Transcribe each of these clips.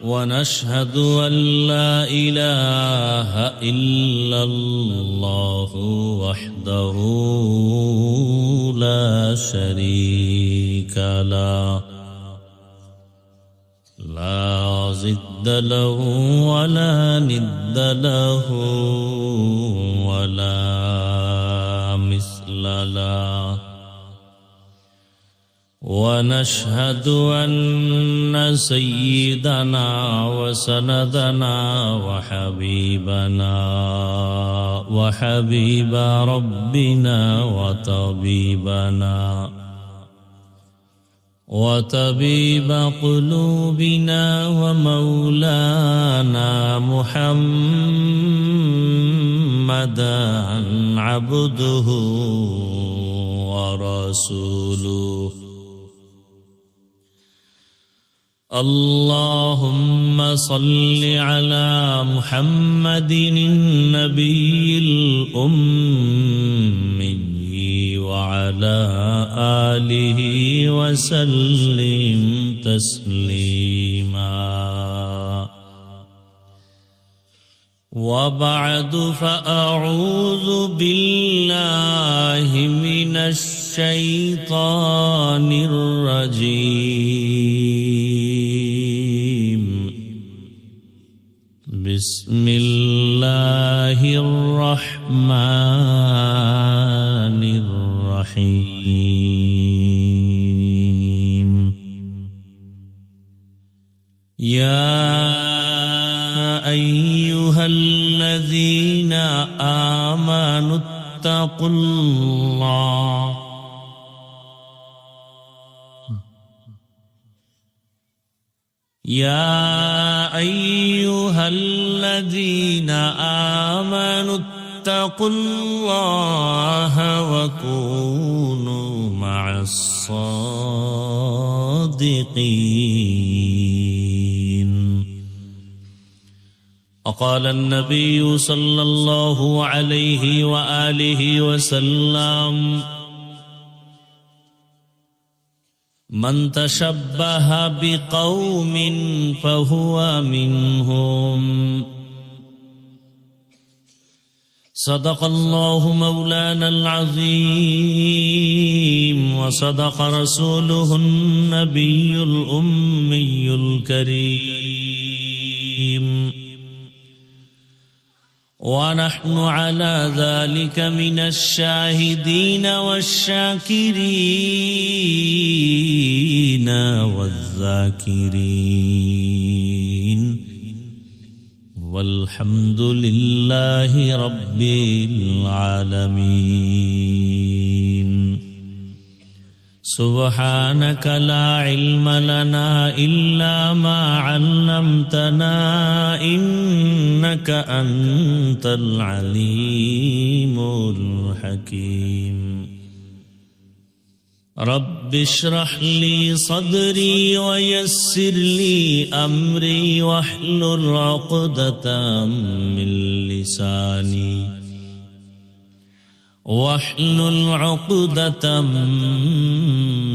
ونشهد أن لا إله إلا الله وحده لا شريك له لا ضد له ولا ند له ولا مثل له ونشهد أن سيدنا وسندنا وحبيب ربنا وطبيب قلوبنا ومولانا محمدا عبده ورسوله اللهم صل على محمد النبي الأمي وعلى آله وسلم تسليما وبعد فأعوذ بالله من الشيطان الرجيم بسم الله الرحمن الرحيم يا أيها الذين آمنوا اتقوا الله يا أيها الذين آمنوا اتقوا الله وكونوا مع الصادقين وقال النبي صلى الله عليه وآله وسلم من تشبه بقوم فهو منهم صدق الله مولانا العظيم وصدق رسوله النبي الأمي الكريم ونحن على ذلك من الشاهدين والشاكرين والذاكرين والحمد لله رب العالمين سبحانك لا علم لنا إلا ما علمتنا إنك أنت العليم الحكيم رب اشرح لي صدري ويسر لي أمري واحلل عقدة من لساني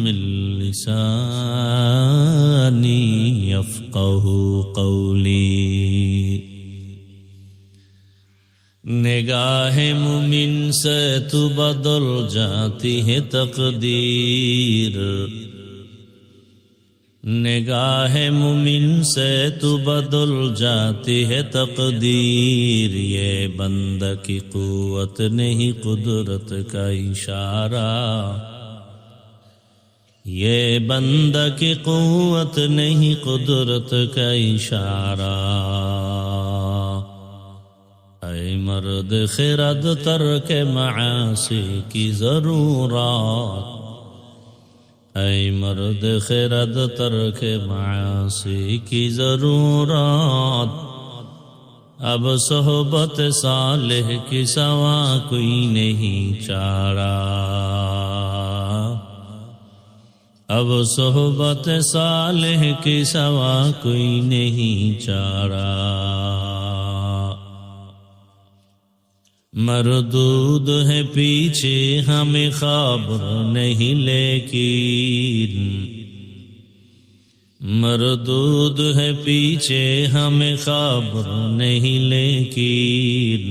من لساني يفقه قولي निगाह मुमिन से तू बदल जाती है तकदीर निगाह मुमिन से तू बदल जाती है तकदीर ये बंदा की कुव्वत नहीं कुदरत का इशारा ये बंदा की कुव्वत नहीं कुदरत का इशारा ऐ मर्द खिरद तर्क मासी की जरूरत ऐ मर्द खिरद तर्क मासी की जरूरत अब सोहबत सालेह की सवा कोई नहीं चारा अब सोहबत सालेह की सवा कोई नहीं चारा मरदूद है पीछे हमें खबर नहीं लेकिन मरदूद है पीछे हमें खबर नहीं, लेकिन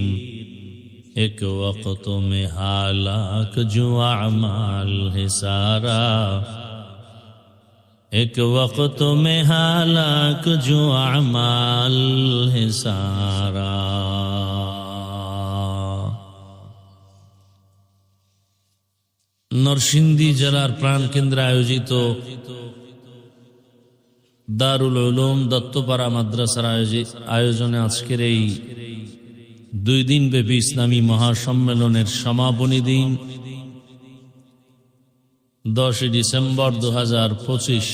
एक वक्त में हालाक जो अमाल है सारा, एक वक्त में हालाक जो अमाल है सारा। নরসিংদী জেলার প্রাণকেন্দ্রে আয়োজিত দারুল উলুম দত্তপাড়া মাদ্রাসার আয়োজনে আজকের এই 2 দিন ব্যাপী ইসলামী মহাসম্মেলনের সমাপনী দিন 10 ডিসেম্বর 2025।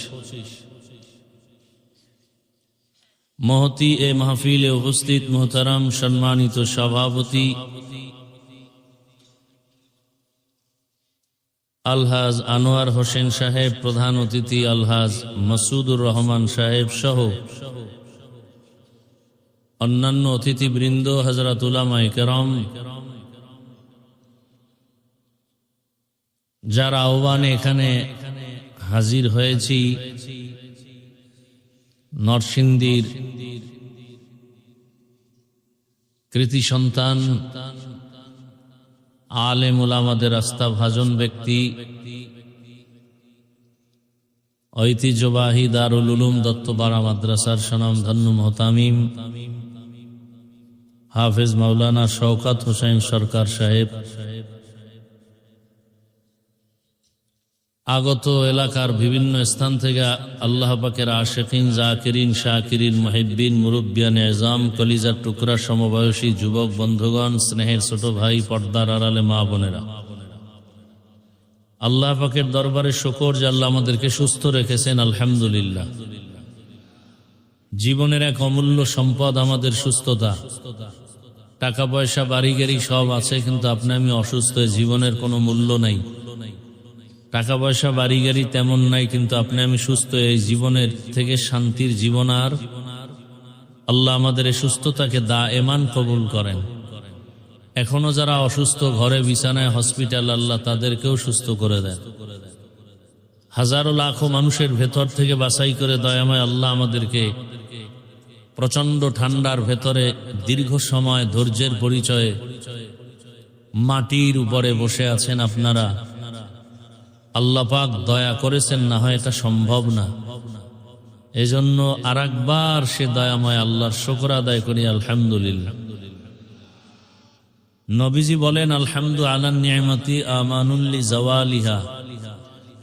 মহতি এ মাহফিলে উপস্থিত মোহতারাম সম্মানিত সভাপতি আলহাজ আনোয়ার হোসেন সাহেব, প্রধান অতিথি আলহাজ মাসুদুর রহমান সাহেব সহ অন্যান্য অতিথিবৃন্দ, হযরত উলামায়ে কেরাম, যারা আহ্বানে এখানে হাজির হয়েছি, নরসিংদীর কৃতি সন্তান আলেম উলামাদের আস্থাভাজন ব্যক্তি, ঐতিহ্যবাহী দারুল উলুম দত্তপাড়া মাদ্রাসার স্বনামধন্য মুহতামিম হাফেজ মাওলানা শওকত হোসেন সরকার সাহেব, আগত এলাকার বিভিন্ন স্থান থেকে আল্লাহ পাকের আশিকিন, জাকিরিন, শাকিরিন, মুহিব্বিন, মুরব্বিয়ান এজাম, কলিজার টুকরা, সমবয়সী যুবক বন্ধুগণ, স্নেহের ছোট ভাই, পর্দার আড়ালে মা বোনেরা, আল্লাহ পাকের দরবারে শুকর যে আল্লাহ আমাদেরকে সুস্থ রেখেছেন, আলহামদুলিল্লাহ। জীবনের এক অমূল্য সম্পদ আমাদের সুস্থতা। টাকা পয়সা বাড়ি গাড়ি সব আছে, কিন্তু আপনি আমি অসুস্থ, জীবনের কোনো মূল্য নাই। টাকা পয়সা বাড়ি গাড়ি তেমন নাই, কিন্তু আপনি আমি সুস্থ, এই জীবনের থেকে শান্তির জীবন আর আল্লাহ আমাদের এই সুস্থতাকে দায়েমান কবুল করেন। এখনো যারা অসুস্থ, ঘরে বিছানায়, হসপিটাল, আল্লাহ তাদেরকেও সুস্থ করে দেন। হাজারো লাখো মানুষের ভেতর থেকে বাছাই করে দয়াময় আল্লাহ আমাদেরকে প্রচন্ড ঠান্ডার ভেতরে দীর্ঘ সময় ধৈর্যের পরিচয়ে মাটির উপরে বসে আছেন আপনারা। আল্লাহ পাক দয়া করেছেন, না হয় এটা সম্ভব না। এজন্য আরেকবার সে দয়াময় আল্লাহর শুকর আদায় করি, আলহামদুলিল্লাহ। নবীজি বলেন, আলহামদু আলান নিয়ামতি আমানুল লিজাওয়ালিহা।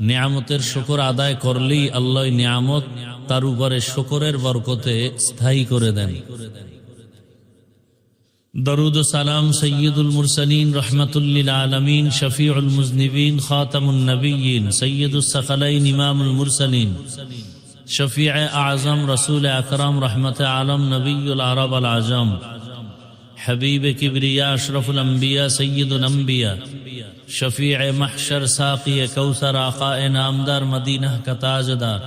নিয়ামতের শুকর আদায় করলেই আল্লাহ নিয়ামত তার উপরে শুকরের বরকতে স্থায়ী করে দেন। দরুদ ও সালাম সৈয়দুল মুরসালিন, রহমাতুল লিল আলামিন, শফিউল মুজনিবিন, খাতামুন নবিয়্যিন, সৈয়দুস সাকালাইন, ইমামুল মুরসালিন, শফিয়ে আযম, রাসূল আকরাম, রহমতে আলম, নবিয়ুল আরব আল আজম, حبیب کبریا، اشرف الانبیاء، سید الانبیاء، شفیع محشر، ساقی کوثر، آقا نامدار، مدینہ کا تاجدار،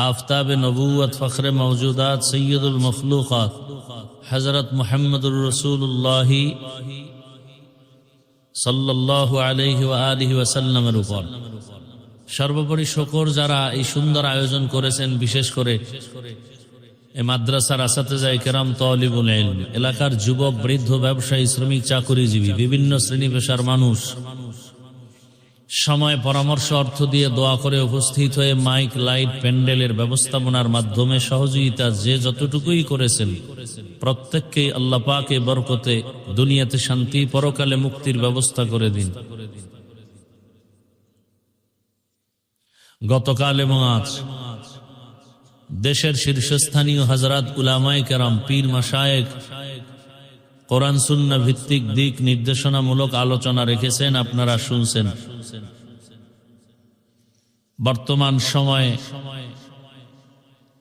آفتاب نبوت، فخر موجودات، سید المخلوقات، حضرت محمد الرسول اللہ صلی اللہ علیہ وآلہ وسلم উপর সর্বোপরি শুকর যারা এই সুন্দর আয়োজন করেছেন, বিশেষ করে এই মাদ্রাসার আসাতেজায়ে কেরাম, তালিবুল ইলম, এলাকার যুবক, বৃদ্ধ, ব্যবসায়ী, শ্রমিক, চাকুরিজীবী, বিভিন্ন শ্রেণী পেশার মানুষ সময়, পরামর্শ, অর্থ দিয়ে দোয়া করে উপস্থিত হয়ে মাইক, লাইট, প্যান্ডেলের ব্যবস্থাপনার মাধ্যমে সহযোগিতা যে যতটুকুই করেছেন, প্রত্যেককেই আল্লাহ পাক এর বরকতে দুনিয়াতে শান্তি, পরকালে মুক্তির ব্যবস্থা করে দিন। গতকাল এবং আজ দেশের শীর্ষস্থানীয় হযরত উলামায়ে কেরাম, পীর মাশায়েখ কোরআন সুন্নাহ ভিত্তিক দিক নির্দেশনামূলক আলোচনা রেখেছেন, আপনারা শুনছেন। বর্তমান সময়ে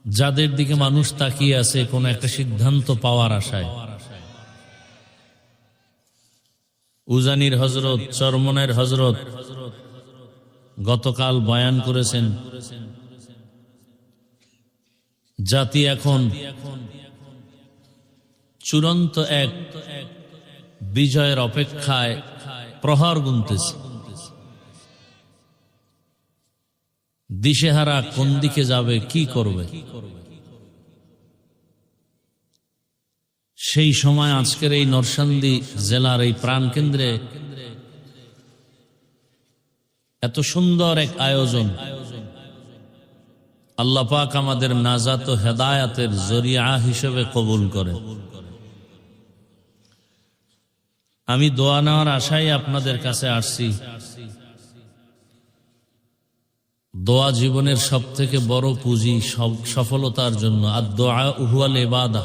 যাদের দিকে মানুষ তাকিয়ে আছে কোন একটা সিদ্ধান্ত পাওয়ার আশায়, উজানির হযরত, চরমনের হযরত গতকাল বয়ান করেছেন, জাতি এখন চূড়ান্ত এক বিজয়ের অপেক্ষায় প্রহর গুনতেছে। দিশেহারা, কোন দিকে যাবে, কি করবে। সেই সময় আজকের এই নরসিংদী জেলার এই প্রাণকেন্দ্রে এত সুন্দর এক আয়োজন আল্লাহ পাক আমাদের নাজাত ও হেদায়াতের জরিয়া হিসেবে কবুল করে। আমি দোয়া নেওয়ার আশায় আপনাদের কাছে আসছি। দোয়া জীবনের সব থেকে বড় পুঁজি, সফলতার জন্য। আর দোয়া হুয়াল ইবাদা,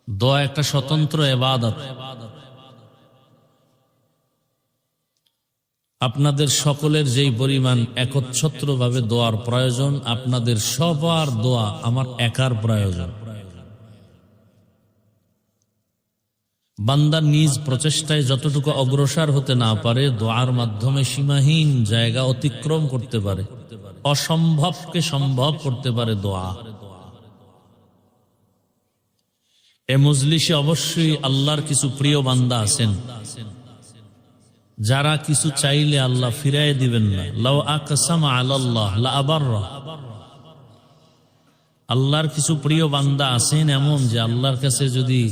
দোয়া একটা স্বতন্ত্র ইবাদত। আপনাদের সকলের যেই পরিমাণ একচ্ছত্রভাবে দোয়ার প্রয়োজন, আপনাদের সবার দোয়া আমার একার প্রয়োজন। বান্দা নিজ প্রচেষ্টায় যতটুকু অগ্রসর হতে না পারে, দোয়ার মাধ্যমে সীমাহীন জায়গা অতিক্রম করতে পারে, অসম্ভবকে সম্ভব করতে পারে দোয়া। এ মজলিসে অবশ্যই আল্লাহর কিছু প্রিয় বান্দা আছেন যারা কিছু চাইলে আল্লাহ ফিরাই দিবেন না। লাউ আকসামা আলাল্লাহ লা আবাররা। আল্লাহর কিছু প্রিয় বান্দা আছেন এমন যে আল্লাহর কাছে যদি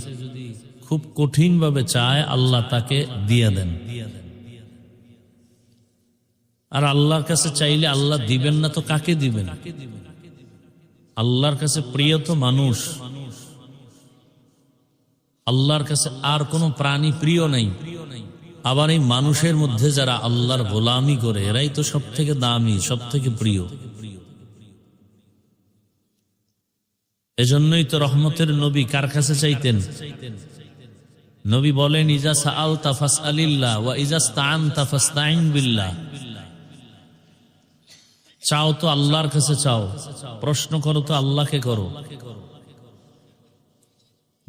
খুব কঠিন ভাবে চায়, আল্লাহ তাকে দিয়ে দেন। আর আল্লাহর কাছে চাইলে আল্লাহ দিবেন না তো কাকে দিবেন? আল্লাহর কাছে প্রিয় তো মানুষ। আল্লাহর কাছে আর কোনো প্রাণী প্রিয় নাই। আবার এই মানুষের মধ্যে যারা আল্লাহর গোলামি করে, এরাই তো সব থেকে দামি, সব থেকে প্রিয়। এজন্যই তো রহমতের নবী কার কাছে চাইতেন? নবী বলেন, ইজা সাআলতা ফাসআলিল্লাহ ওয়া ইজা ইসতাআনতা ফাসতাইন বিল্লাহ। চাও তো আল্লাহর কাছে চাও, প্রশ্ন করো তো আল্লাহকে করো।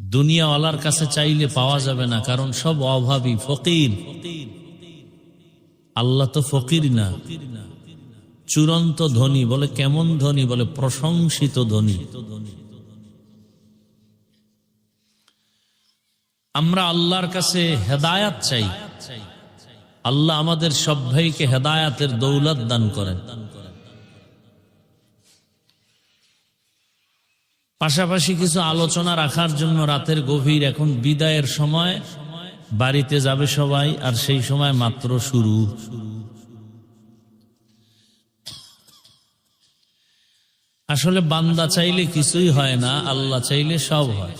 দুনিয়াওয়ালার কাছে চাইলে পাওয়া যাবে না, কারণ সব অভাবী, ফকির। আল্লাহ তো ফকির না, চূড়ান্ত ধনী। বলে কেমন ধনী? বলে প্রশংসিত ধনী। আমরা আল্লাহর কাছে হেদায়াত চাই। আল্লাহ আমাদের সব ভাইকে হেদায়াতের দৌলত দান করেন। পাশাপাশি কিছু আলোচনা রাখার জন্য রাতের গভীর, এখন বিদায়ের সময়, বাড়িতে যাবে সবাই, আর সেই সময় মাত্র শুরু। আসলে বান্দা চাইলে কিছুই হয় না, আল্লাহ চাইলে সব হয়।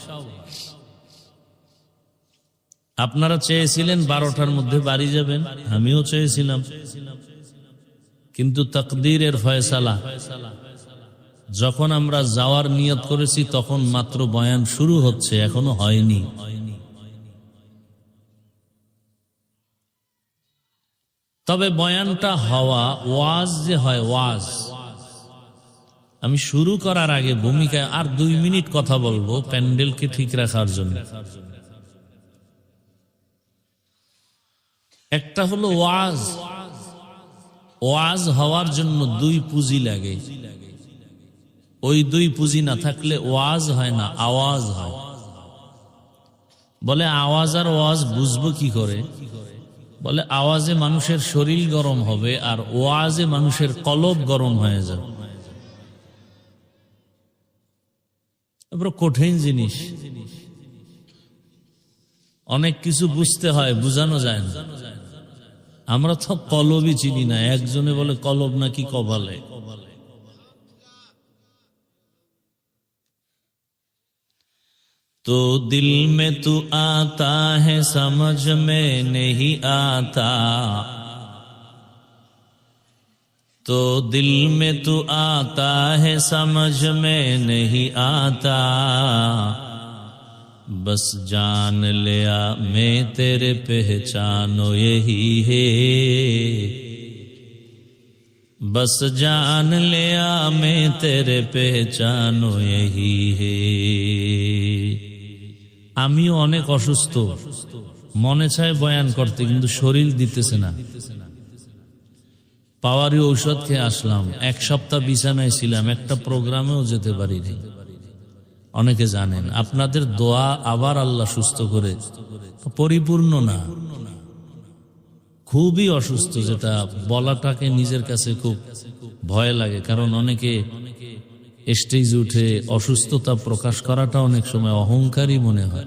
আপনারা চেয়েছিলেন 12টার মধ্যে বাড়ি যাবেন, আমিও চেয়েছিলাম, কিন্তু তাকদীরের ফয়সালা। যখন আমরা যাওয়ার নিয়ত করেছি তখন মাত্র বয়ান শুরু হচ্ছে, এখনো হয়নি। তবে বয়ানটা হওয়া, ওয়াজ যে হয়, ওয়াজ। আমি শুরু করার আগে ভূমিকায় আর 2 মিনিট কথা বলবো প্যান্ডেলকে ঠিক রাখার জন্য। একটা হলো ওয়াজ। ওয়াজ হওয়ার জন্য 2 পুঁজি লাগে। ওই 2 পুঁজি না থাকলে ওয়াজ হয় না, আওয়াজ হয়। বলে আওয়াজ আর ওয়াজ বুঝবো কি করে? বলে আওয়াজে মানুষের শরীর গরম হবে, আর ওয়াজে মানুষের কলব গরম হয়ে যাবে। বড় কঠিন জিনিস, অনেক কিছু বুঝতে হয়, বুঝানো যায় না। আমরা তো কলবই চিনি না। একজনে বলে কলব নাকি কপালে। तो दिल में तू आता है समझ में नहीं आता, तो दिल में तू आता है समझ में नहीं आता, बस जान लिया मैं तेरे पहचानो यही है, बस जान लिया मैं तेरे पहचानो यही है। আমিও অনেক অসুস্থ, মনে চায় বয়ান করতে, কিন্তু শরীর দিতেছে না। পাওয়ারি ঔষধ খেয়ে আসলাম, 1 সপ্তাহ বিছানায় ছিলাম, একটা প্রোগ্রামেও যেতে পারিনি। অনেকে জানেন, আপনাদের দোয়া আবার আল্লাহ সুস্থ করে, পরিপূর্ণ না, খুবই অসুস্থ, যেটা বলাটাকে নিজের কাছে খুব ভয় লাগে। কারণ অনেকে স্টেজে উঠে অসুস্থতা প্রকাশ করাটা অনেক সময় অহংকারী মনে হয়।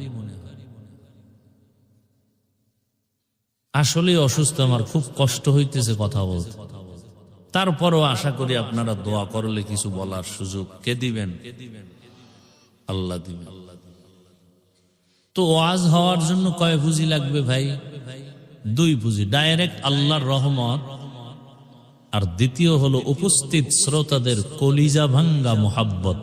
আসলে অসুস্থ, আমার খুব কষ্ট হইতেছে কথা বলতে। তারপরও আশা করি আপনারা দোয়া করলে কিছু বলার সুযোগ কে দিবেন? আল্লাহ দিবেন। তো ওয়াজ হওয়ার জন্য কয় পুঁজি লাগবে ভাই? 2 পুঁজি, ডাইরেক্ট আল্লাহর রহমত, আর দ্বিতীয় হলো উপস্থিত শ্রোতাদের কলিজা ভাঙ্গা মুহাব্বত।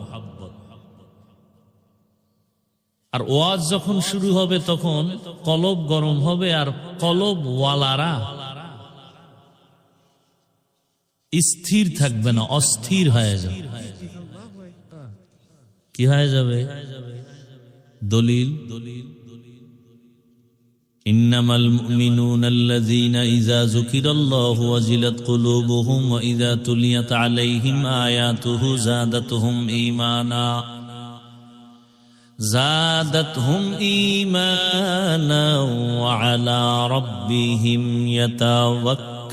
আর ওয়াজ যখন শুরু হবে তখন কলব গরম হবে, আর কলব ওয়ালারা স্থির থাকবে না, অস্থির হয়ে যাবে। কি হয়ে যাবে? দলিল, ইন্নামাল মুমিনুনা আল্লাযীনা ইযা যুকিরাল্লাহু ওয়াজিলাত কুলুবুহুম ওয়া ইযা তুলিয়াত আলাইহিম আয়াতুহু যাদাতুহুম ঈমানা ওয়া আলা রাব্বিহিম ইয়াতাওয়াক্কালুন।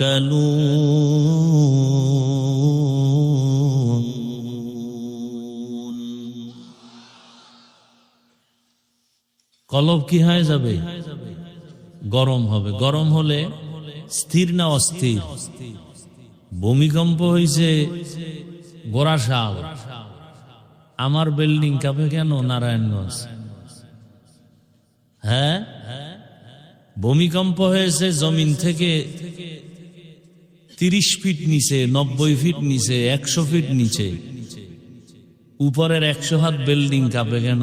কলব কি হয়ে যাবে? গরম হবে। গরম হলে স্থির না অস্থির? ভূমিকম্প হয়েছে গোরাশাল, আমার বিল্ডিং কাঁপে কেন নারায়ণগঞ্জ? হ্যাঁ, ভূমিকম্প হয়েছে জমিন থেকে 30 ফিট নিচে, 90 ফিট নিচে, 100 ফিট নিচে, উপরের 100 হাত বিল্ডিং কাঁপে কেন?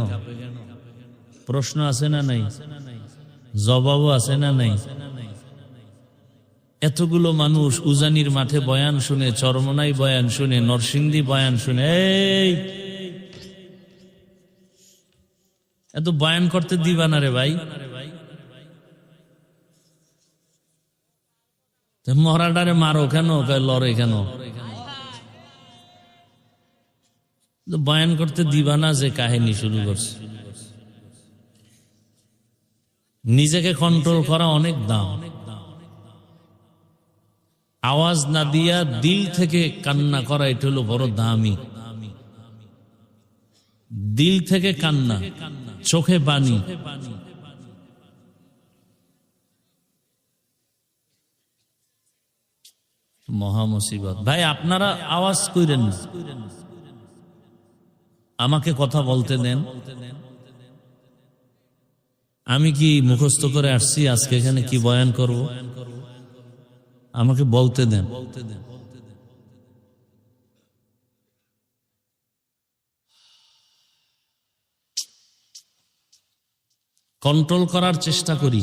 প্রশ্ন আছে না নাই? জবাবও আছে না নাই? এতগুলো মানুষ উজানির মাঠে বয়ান শুনে, চরমনাই বয়ান শুনে, নরসিংদী বয়ান শুনে, এই এত বয়ান করতে দিবা না রে ভাই। মরাডারে মারো কেন, লড়ে কেন? বয়ান করতে দিবা না যে কাহিনী শুরু করছে। নিজেকে কন্ট্রোল করা অনেক দাম। আওয়াজ না দিয়া দিল থেকে কান্না করা, এটা হলো বড় দামি। দিল থেকে কান্না, চোখে পানি। মহা মুসিবত ভাই। আপনারা আওয়াজ কইরেন না, আমাকে কথা বলতে দেন। আমি কি মুখস্থ করে আসছি আজকে এখানে কি বয়ান করব? আমাকে বলতে দেন। কন্ট্রোল করার চেষ্টা করি।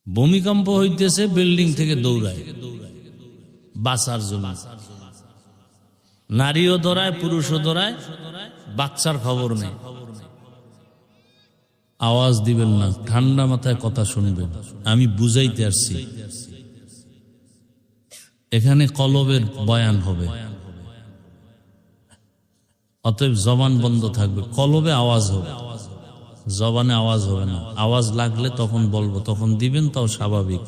ভূমিকম্প হইতেছে, বিল্ডিং থেকে দৌড়ায় বাঁচার জন্য। নারীও দৌড়ায়, পুরুষও দৌড়ায়, বাচ্চার খবর নেই। আওয়াজ দিবেন না, ঠান্ডা মাথায় কথা শুনবেন। আমি বুঝাইতে আসছি, এখানে কলবের বয়ান হবে, অতএব জবান বন্ধ থাকবে, কলবে আওয়াজ হবে, জবানে আওয়াজ হবে না। আওয়াজ লাগলে তখন বলবো, তখন দিবেন, তাও স্বাভাবিক।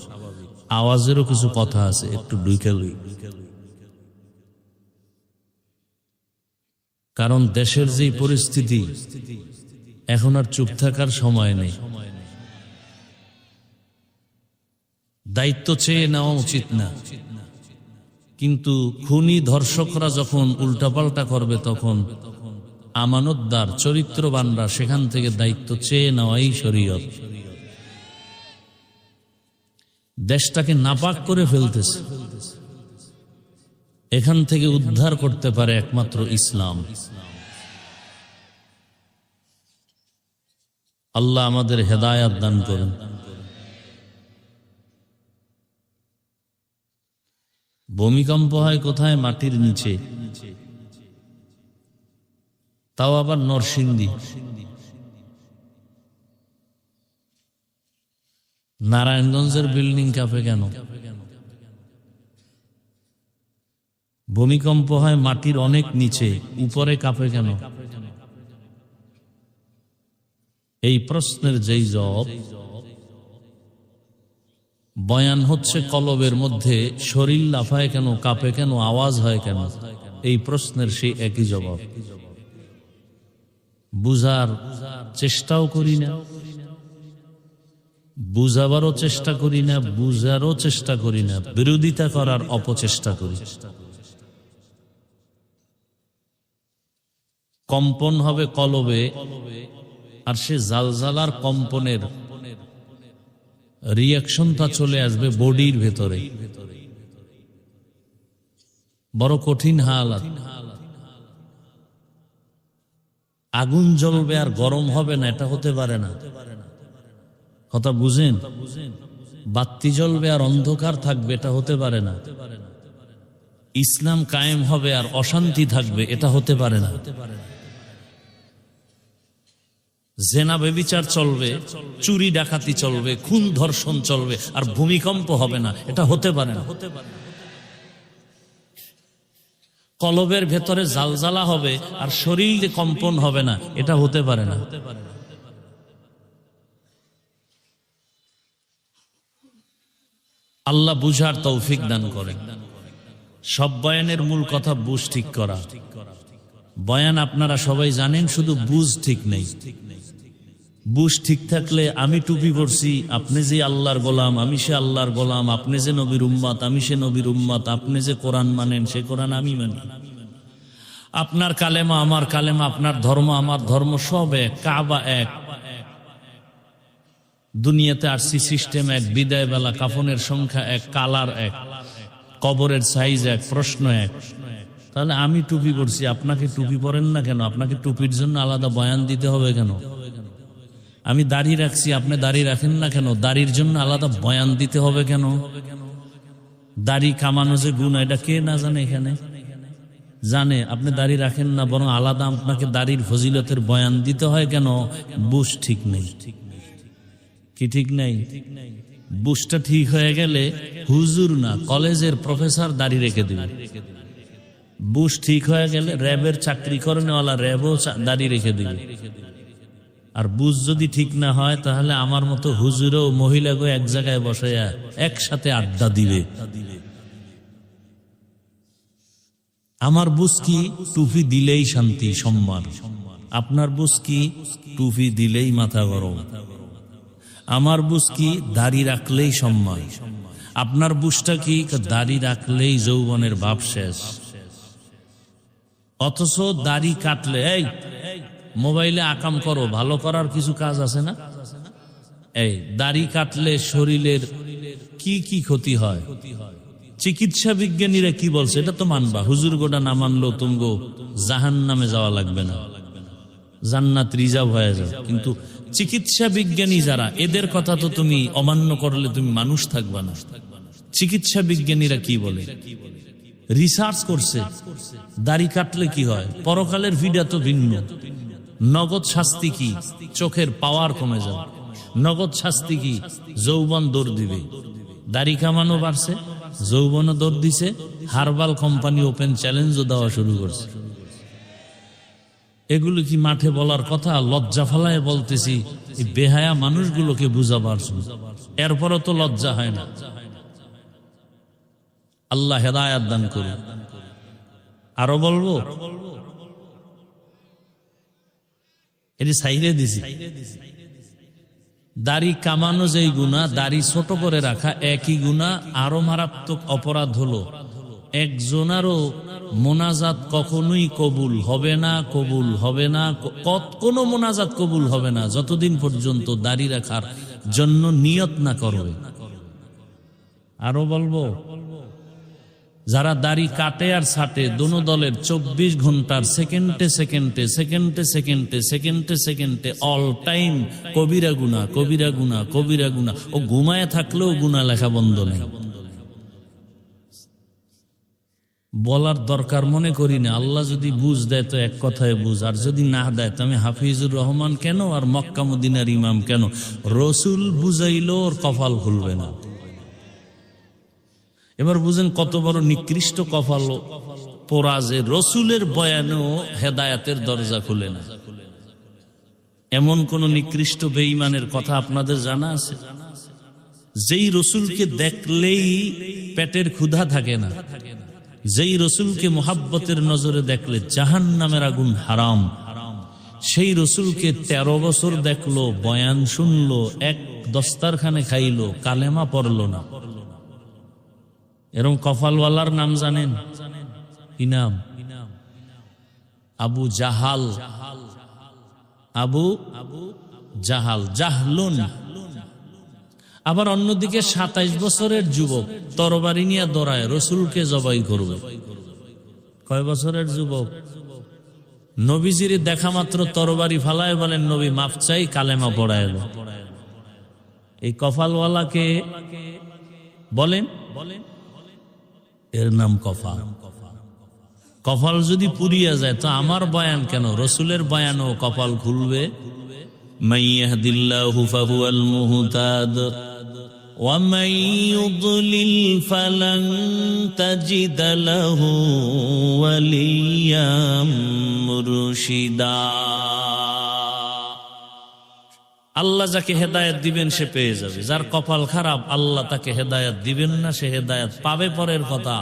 আওয়াজেরও কিছু কথা আছে, একটু ঢুকে লই। কারণ দেশের যে পরিস্থিতি, এখন আর চুপ থাকার সময় নেই। দায়িত্ব চেয়ে নেওয়া উচিত না, কিন্তু খুনি ধর্ষকরা যখন উল্টাপাল্টা করবে, তখন আমানতদার চরিত্রবানরা সেখান থেকে দায়িত্ব চেয়ে নেওয়াই শরীয়ত। দেশটাকে নাপাক করে ফেলতেছে, এখান থেকে উদ্ধার করতে পারে একমাত্র ইসলাম। আল্লাহ আমাদের হেদায়াত দান করেন। ভূমিকম্প হয় কোথায়? মাটির নিচে, তাও আবার নরসিংদী। নারায়ণগঞ্জের বিল্ডিং কাঁপে কেন? ভূমিকম্প হয় মাটির অনেক নিচে, উপরে কাঁপে কেন? এই প্রশ্নের যেই জবাব বয়ান হচ্ছে কলবের মধ্যে, শরীর লাফায় কেন, কাঁপে কেন, আওয়াজ হয় কেন? এই প্রশ্নের সেই একই জবাব। বুঝার চেষ্টাও করি না, বুঝাবারও চেষ্টা করি না, বুঝারও চেষ্টা করি না, বিরোধিতা করার অপচেষ্টা করি। কম্পন হবে কলবে, আর সে জালজালার কম্পনের রিয়াকশনটা চলে আসবে বডির ভেতরে। বড় কঠিন হালাত। আগুন জ্বলবে আর গরম হবে না, এটা হতে পারে না। কথা বুঝেন? বাতি জ্বলবে আর অন্ধকার থাকবে, এটা হতে পারে না। ইসলাম কায়েম হবে আর অশান্তি থাকবে, এটা হতে পারে না। জেনা ব্যভিচার চলবে, চুরি ডাকাতি চলবে, খুন ধর্ষণ চলবে আর ভূমিকম্প হবে না, এটা হতে পারে না। কলবের ভেতরে জালজালা হবে আর শরীরে কম্পন হবে না, এটা হতে পারে না। আল্লাহ বুঝার তৌফিক দান করেন। সব বয়ানের মূল কথা বুঝ ঠিক করা। বয়ান আপনারা সবাই জানেন, শুধু বুঝ ঠিক নেই। বুঝ ঠিক থাকলে আমি টুপি পরছি, আপনি যে আল্লাহর গোলাম, আমি সে আল্লাহর গোলাম, আপনি যে নবীর উম্মত, আমি সে নবীর উম্মত, আপনি যে কোরআন মানেন, সে কোরআন আমি মানি, আপনার কালেমা আমার কালেমা, আপনার ধর্ম আমার ধর্ম, সব এক, কাবা এক, দুনিয়াতে আসছি সিস্টেম এক, বিদায় বেলা কাফনের সংখ্যা এক, কালার এক, কবরের সাইজ এক, প্রশ্ন এক। তাহলে আমি টুপি পরছি, আপনাকে টুপি পরেন না কেন? আপনাকে টুপির জন্য আলাদা বয়ান দিতে হবে কেন? আমি দাড়ি রাখছি, আপনি দাড়ি রাখেন না কেন? দাড়ির জন্য আলাদা বয়ান দিতে হবে কেন? দাড়ি কামানো যে গুণ, এটা কে না জানে? এখানে জানে। আপনি দাড়ি রাখেন না, বরং আলাদা আপনাকে দাড়ির ফজিলতের বয়ান দিতে হয় কেন? বুঝ ঠিক নেই। কি ঠিক নেই? বুঝটা ঠিক হয়ে গেলে হুজুর না, কলেজের প্রফেসর দাড়ি রেখে দিবে। বুঝ ঠিক হয়ে গেলে র্যাবের চাকরি করেনওয়ালা র্যাবও দাড়ি রেখে দিবে। আর বুঝ যদি ঠিক না হয়, তাহলে আমার মতো হুজুরও মহিলাকে এক জায়গায় বসাইয়া একসাথে আড্ডা দিবে। আমার বুঝ কি? টুপি দিলেই শান্তি সম্মান। আপনার বুঝ কি? টুপি দিলেই মাথা গরম। আমার বুঝ কি? দাড়ি রাখলেই সম্মান। আপনার বুঝটা কি? দাড়ি রাখলেই যৌবনের ভাব শেষ। অথচ দাড়ি কাটলে, এই মোবাইলে আকাম করো, ভালো করার কিছু কাজ আছে না? এই দাড়ি কাটলে শরীরের কি কি ক্ষতি হয়? চিকিৎসা বিজ্ঞানীরা কি বলছে এটা তো মানবা। হুজুর গোটা না মানলেও তুমগো জাহান্নামে যাওয়া লাগবে না, জান্নাত রিজার্ভ হয়ে যাবে। কিন্তু চিকিৎসা বিজ্ঞানী যারা, এদের কথা তো তুমি অমান্য করলে তুমি মানুষ থাকবা না। চিকিৎসা বিজ্ঞানীরা কি বলে? রিসার্চ করছে দাড়ি কাটলে কি হয়। পরকালের ভিডা তো ভিন্ন। নগদ শাস্তি কি? চোখের পাওয়ার কমে যাবে। নগদ শাস্তি কি? যৌবন দৌড় দিবে। দাড়ি কামানো বাড়ছে, যৌবনও দৌড় দিছে। হার্বাল কোম্পানি ওপেন চ্যালেঞ্জও দেওয়া শুরু করছে। এগুলো কি মাঠে বলার কথা? লজ্জা ফেলায় বলতেছি, এই বেহায়া মানুষগুলোকে বুঝাবার। এরপরও তো লজ্জা হয় না। আল্লাহ হেদায়াত দান করুন। আরো বলবো, এটি সাইরে দিছি। দাড়ি কামানো যেই গুনাহ, দাড়ি ছোট করে রাখা একই গুনাহ। আরো মারাত্মক অপরাধ হলো, একজনারও মোনাজাত কখনোই কবুল হবে না, কবুল হবে না, কোনো মোনাজাত কবুল হবে না যতদিন পর্যন্ত দাড়ি রাখার জন্য নিয়ত না করবে। আরো বলবো, যারা দাড়ি কাটে আর ছাটে, দোনো দলের 24 ঘন্টার সেকেন্ডে সেকেন্ডে সেকেন্ডে সেকেন্ডে সেকেন্ডে সেকেন্ডে অল টাইম কবিরা গুনাহ, কবিরা গুনাহ, কবিরা গুনাহ। ও ঘুমায় থাকলেও গুনাহ লেখা বন্ধ নেই। বলার দরকার মনে করি না। আল্লাহ যদি বুঝ দেয় তো এক কথায় বুঝ, আর যদি না দেয় তো আমি হাফিজুর রহমান কেন আর মক্কা মদিনার ইমাম কেন? রসুল বুঝাইলো ওর কপাল খুলবে না। এবার বুঝেন কত বড় নিকৃষ্ট কপাল পোড়া যে রসুলের বয়ানেও হেদায়াতের দরজা খুলে না। এমন কোন নিকৃষ্ট বেঈমানের কথা আপনাদের জানা আছে? যেই রসুলকে দেখলেই পেটের ক্ষুধা থাকে না, যেই রসুলকে মোহাব্বতের নজরে দেখলে জাহান্নামের আগুন হারাম, সেই রসুলকে 13 বছর দেখলো, বয়ান শুনলো, এক দস্তারখানে খাইলো, কালেমা পড়লো না। এরকম কপালওয়ালার নাম জানেন কি নাম? আবু জাহাল। আবু জাহাল, জাহলুন। আবার অন্যদিকে 27 বছরের যুবক তরবারি নিয়ে দৌড়ায়, রসুলকে জবাই করবে। কয় বছরের যুবক? নবীজির দেখা মাত্র তরবারি ফালায়, বলেন নবী মাফ চাই, কালেমা পড়ায়। এই কপালওয়ালাকে বলেন, এর নাম কপাল। কপাল যদি পুরিয়া যায় তো আমার বয়ান কেন, রসুলের বয়ানও কপাল খুলবে। মাইয়াহদিল্লাহু ফাহুয়াল মুহতাদ ওয়া মান ইউদ্লিল ফালান তাজিদ লাহু ওয়ালিয়াম মুরশিদা। আল্লাহ যাকে হেদায়েত দিবেন সে পেয়ে যাবে, যার কপাল খারাপ আল্লাহ তাকে হেদায়েত দিবেন না, সে হেদায়েত পাবে পরের কথা,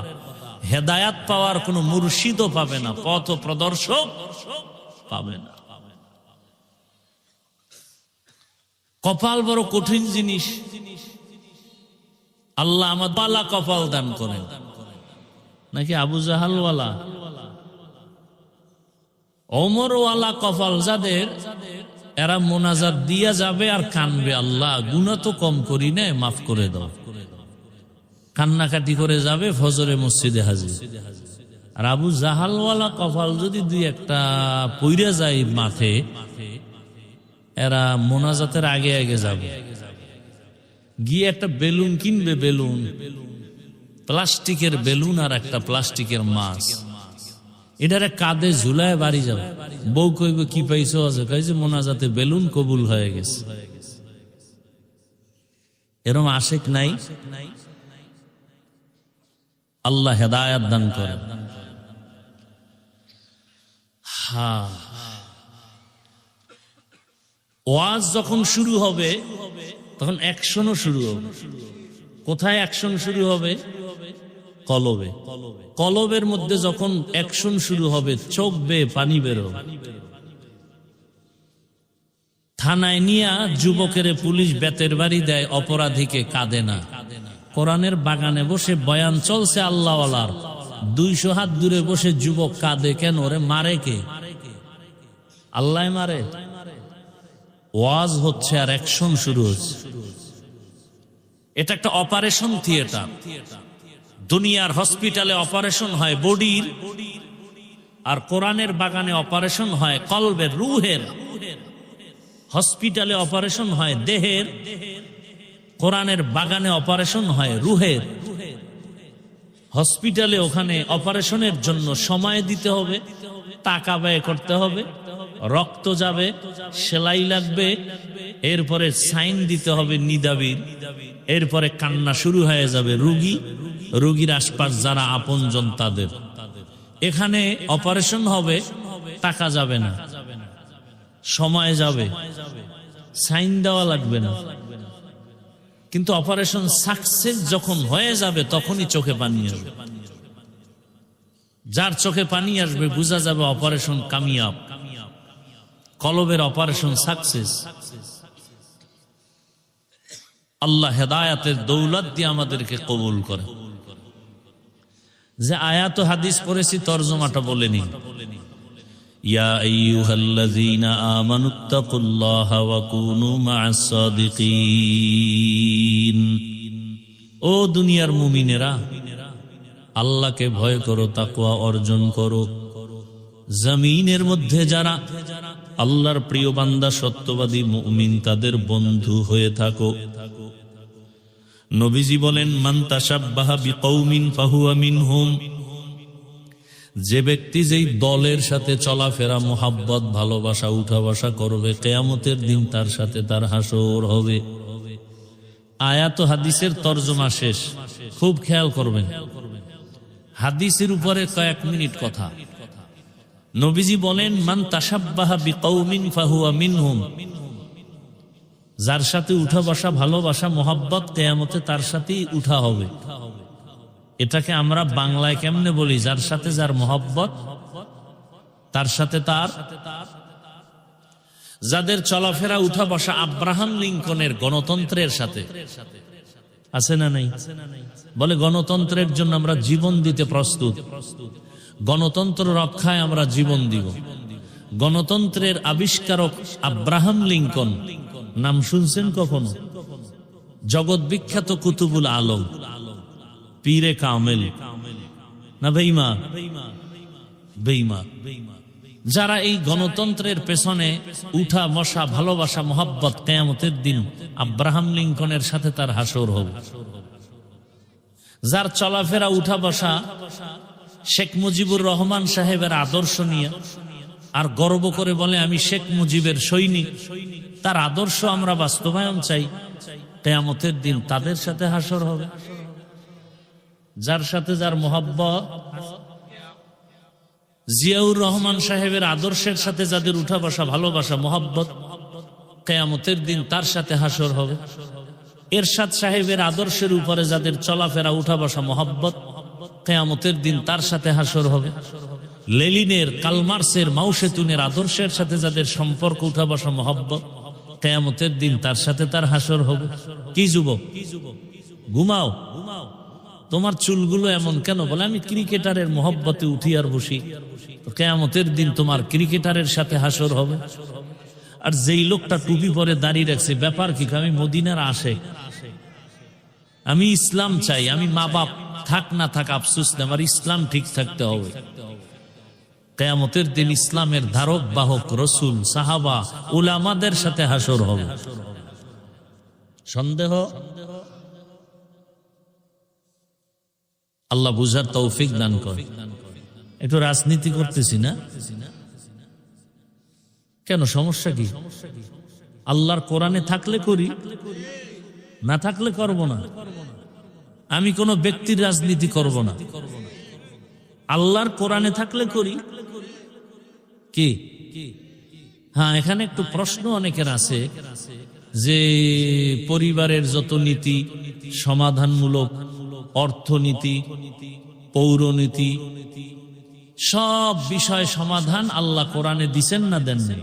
হেদায়েত পাওয়ার কোনো মুর্শিদও পাবে না, পথ প্রদর্শক পাবে না। কপাল বড় কঠিন জিনিস। আল্লাহ আমাদের বালা কপাল দান করেন, নাকি আবু জাহালওয়ালা ওমরওয়ালা কপাল যাদের, এরা মোনাজাত দিয়া যাবে আর কানবে, আল্লাহ গুনাহ তো কম করি না, মাফ করে দাও। কান্নাকাটি করে যাবে, ফজরে মসজিদে হাজির। আর আবু জাহালওয়ালা কপাল যদি দুই একটা পইরা যায় মাঠে, এরা মোনাজাতের আগে আগে যাবে, গিয়ে একটা বেলুন কিনবে, বেলুন, প্লাস্টিকের বেলুন আর একটা প্লাস্টিকের মাছ, এটারে কাঁধে ঝুলায় বাড়ি যাবে। বউ কইব কি পাইছো? আছে কইছে মোনাজাতে বেলুন কবুল হয়ে গেছে। এরম আশেক নাই? আল্লাহ হেদায়েত দান করেন। হ্যাঁ, ওয়াজ যখন শুরু হবে তখন অ্যাকশনও শুরু হবে। কোথায় অ্যাকশন শুরু হবে? কলবে। কলবের মধ্যে যখন অ্যাকশন শুরু হবে, চোখ বেয়ে পানি বেরো। থানায় নিয়ে যুবকের পুলিশ বেতের বাড়ি দেয়, অপরাধীকে কাঁদে না। কোরআনের বাগানে বসে বয়ান চলছে আল্লাহওয়ালার, 200 হাত দূরে বসে যুবক কাঁদে কেন? ওরে মারে কে? আল্লাহ মারে? ওয়াজ হচ্ছে আর অ্যাকশন শুরু হচ্ছে। এটা একটা অপারেশন থিয়েটার। দুনিয়ার হসপিটালে অপারেশন হয় বডির, আর কোরআনের বাগানে অপারেশন হয় কলবের, রুহের। হসপিটালে অপারেশন হয় দেহের, কোরআনের বাগানে অপারেশন হয় রুহের। হসপিটালে ওখানে অপারেশনের জন্য সময় দিতে হবে, টাকা ব্যয় করতে হবে, রক্ত যাবে, সেলাই লাগবে, এরপরে সাইন দিতে হবে নিদাবির, এরপরে কান্না শুরু হয়ে যাবে রোগীর আশপাশ যারা আপনজন তাদের। এখানে অপারেশন হবে, টাকা যাবে না, সময় যাবে, সাইন দেওয়া লাগবে না, কিন্তু অপারেশন সাকসেস যখন হয়ে যাবে তখনই চোখে পানি আসবে। যার চোখে পানি আসবে বোঝা যাবে অপারেশন কামিয়াব, কলবের অপারেশন সাকসেস। আল্লাহ হেদায়াতের দৌলত দিয়ে আমাদেরকে কবুল করে। যে আয়াত ও হাদিস পড়েছি তরজমাটা বলে নিন। ইয়া আইয়ুহাল্লাযীনা আমানুত্তাকুল্লাহা ওয়া কুনু মা'আস সাদিকিন। ও দুনিয়ার মুমিনেরা, আল্লাহকে ভয় করো, তাকওয়া অর্জন করো। জমিনের মধ্যে যারা আল্লাহর প্রিয় বান্দা সত্যবাদী মুমিন, তাদের বন্ধু হয়ে থাকো। নবীজি বলেন, মান তাশাব্বাহা বিকৌমিন ফাহুয়া মিনহুম। যে ব্যক্তি যেই দলের সাথে চলাফেরা, মোহাব্বত, ভালোবাসা, উঠা বসা করবে, কিয়ামতের দিন তার সাথে তার হাসর হবে। আয়াত ও হাদিসের তরজমা শেষ, খুব খেয়াল করবেন। হাদিসের উপরে কয়েক মিনিট কথা। নবীজি বলেন, মান তাশাব্বাহা বিকৌমিন ফাহুয়া মিনহুম। যার সাথে উঠা বসা ভালোবাসা মোহাব্বত কিয়ামতে তার সাথেই উঠা হবে। এটাকে আমরা বাংলায় কেমনে বলি? যার সাথে যার মোহাব্বত তার সাথে তার। যাদের চলাফেরা উঠা বসা আব্রাহাম লিঙ্কনের গণতন্ত্রের সাথে আছে না নাই? বলে গণতন্ত্রের জন্য আমরা জীবন দিতে প্রস্তুত, গণতন্ত্র রক্ষায় আমরা জীবন দিব। গণতন্ত্রের আবিষ্কারক আব্রাহাম লিঙ্কন নাম শুনছেন কখনো? জগৎ বিখ্যাত কুতুবুল আলম, পীরে কামেল না বেঈমান? বেঈমান। যারা এই গণতন্ত্রের পেছনে উঠা বসা ভালোবাসা মোহাব্বত, কিয়ামতের দিন আব্রাহাম লিঙ্কনের সাথে তার হাসর হবে। যার চলাফেরা উঠা বসা শেখ মুজিবুর রহমান সাহেবের আদর্শ নিয়ে আর গর্ব করে বলে আমি শেখ মুজিবের সৈনিক, তার আদর্শ আমরা বাস্তবায়ন চাই, কিয়ামতের দিন তাদের সাথে হাসর হবে। যার সাথে যার মোহাব্বত, জিয়াউর রহমান সাহেবের আদর্শের সাথে যাদের উঠা বসা ভালোবাসা মোহাব্বত, কিয়ামতের দিন তার সাথে হাসর হবে। এরশাদ সাহেবের আদর্শের উপরে যাদের চলাফেরা উঠা বসা মোহাব্বত, কিয়ামতের দিন তার সাথে হাসর হবে। লেনিনের, কালমার্সের, মাওসেতুনের আদর্শের সাথে যাদের সম্পর্ক উঠা বসা মোহাব্বত, কিয়ামতের দিন তার সাথে তার হাসর হবে। কি যুবক, ঘুমাও, তোমার চুলগুলো এমন কেন? বলে আমি ক্রিকেটারের মোহব্বতে উঠি আর বসি। তো কিয়ামতের দিন তোমার ক্রিকেটারের সাথে হাসর হবে। আর যেই লোকটা টুপি পরে দাঁড়িয়ে রাখছে, ব্যাপার কি? আমি মদিনার আশেক, আমি ইসলাম চাই, আমি মা বাপ থাক না থাক আফসোস না, আমার ইসলাম ঠিক থাকতে হবে। কিয়ামতের দিন ইসলামের ধারক বাহক রসুল, সাহাবা, উলামাদের সাথে হাসর হবে। সন্দেহ? আল্লাহ বুঝার তৌফিক দান করে। একটু রাজনীতি করতেছি না কেন? সমস্যা কি? আল্লাহর কোরআনে থাকলে করি, না থাকলে করব না। আমি কোন ব্যক্তির রাজনীতি করব না, আল্লাহর কোরআনে থাকলে করি। কি? হ্যাঁ, এখানে একটু প্রশ্ন অনেকের আছে যে পরিবারের যত নীতি, সমাধানমূলক, অর্থনীতি, পৌরনীতি, সব বিষয় সমাধান আল্লাহ কোরআনে দিছেন না দেননি?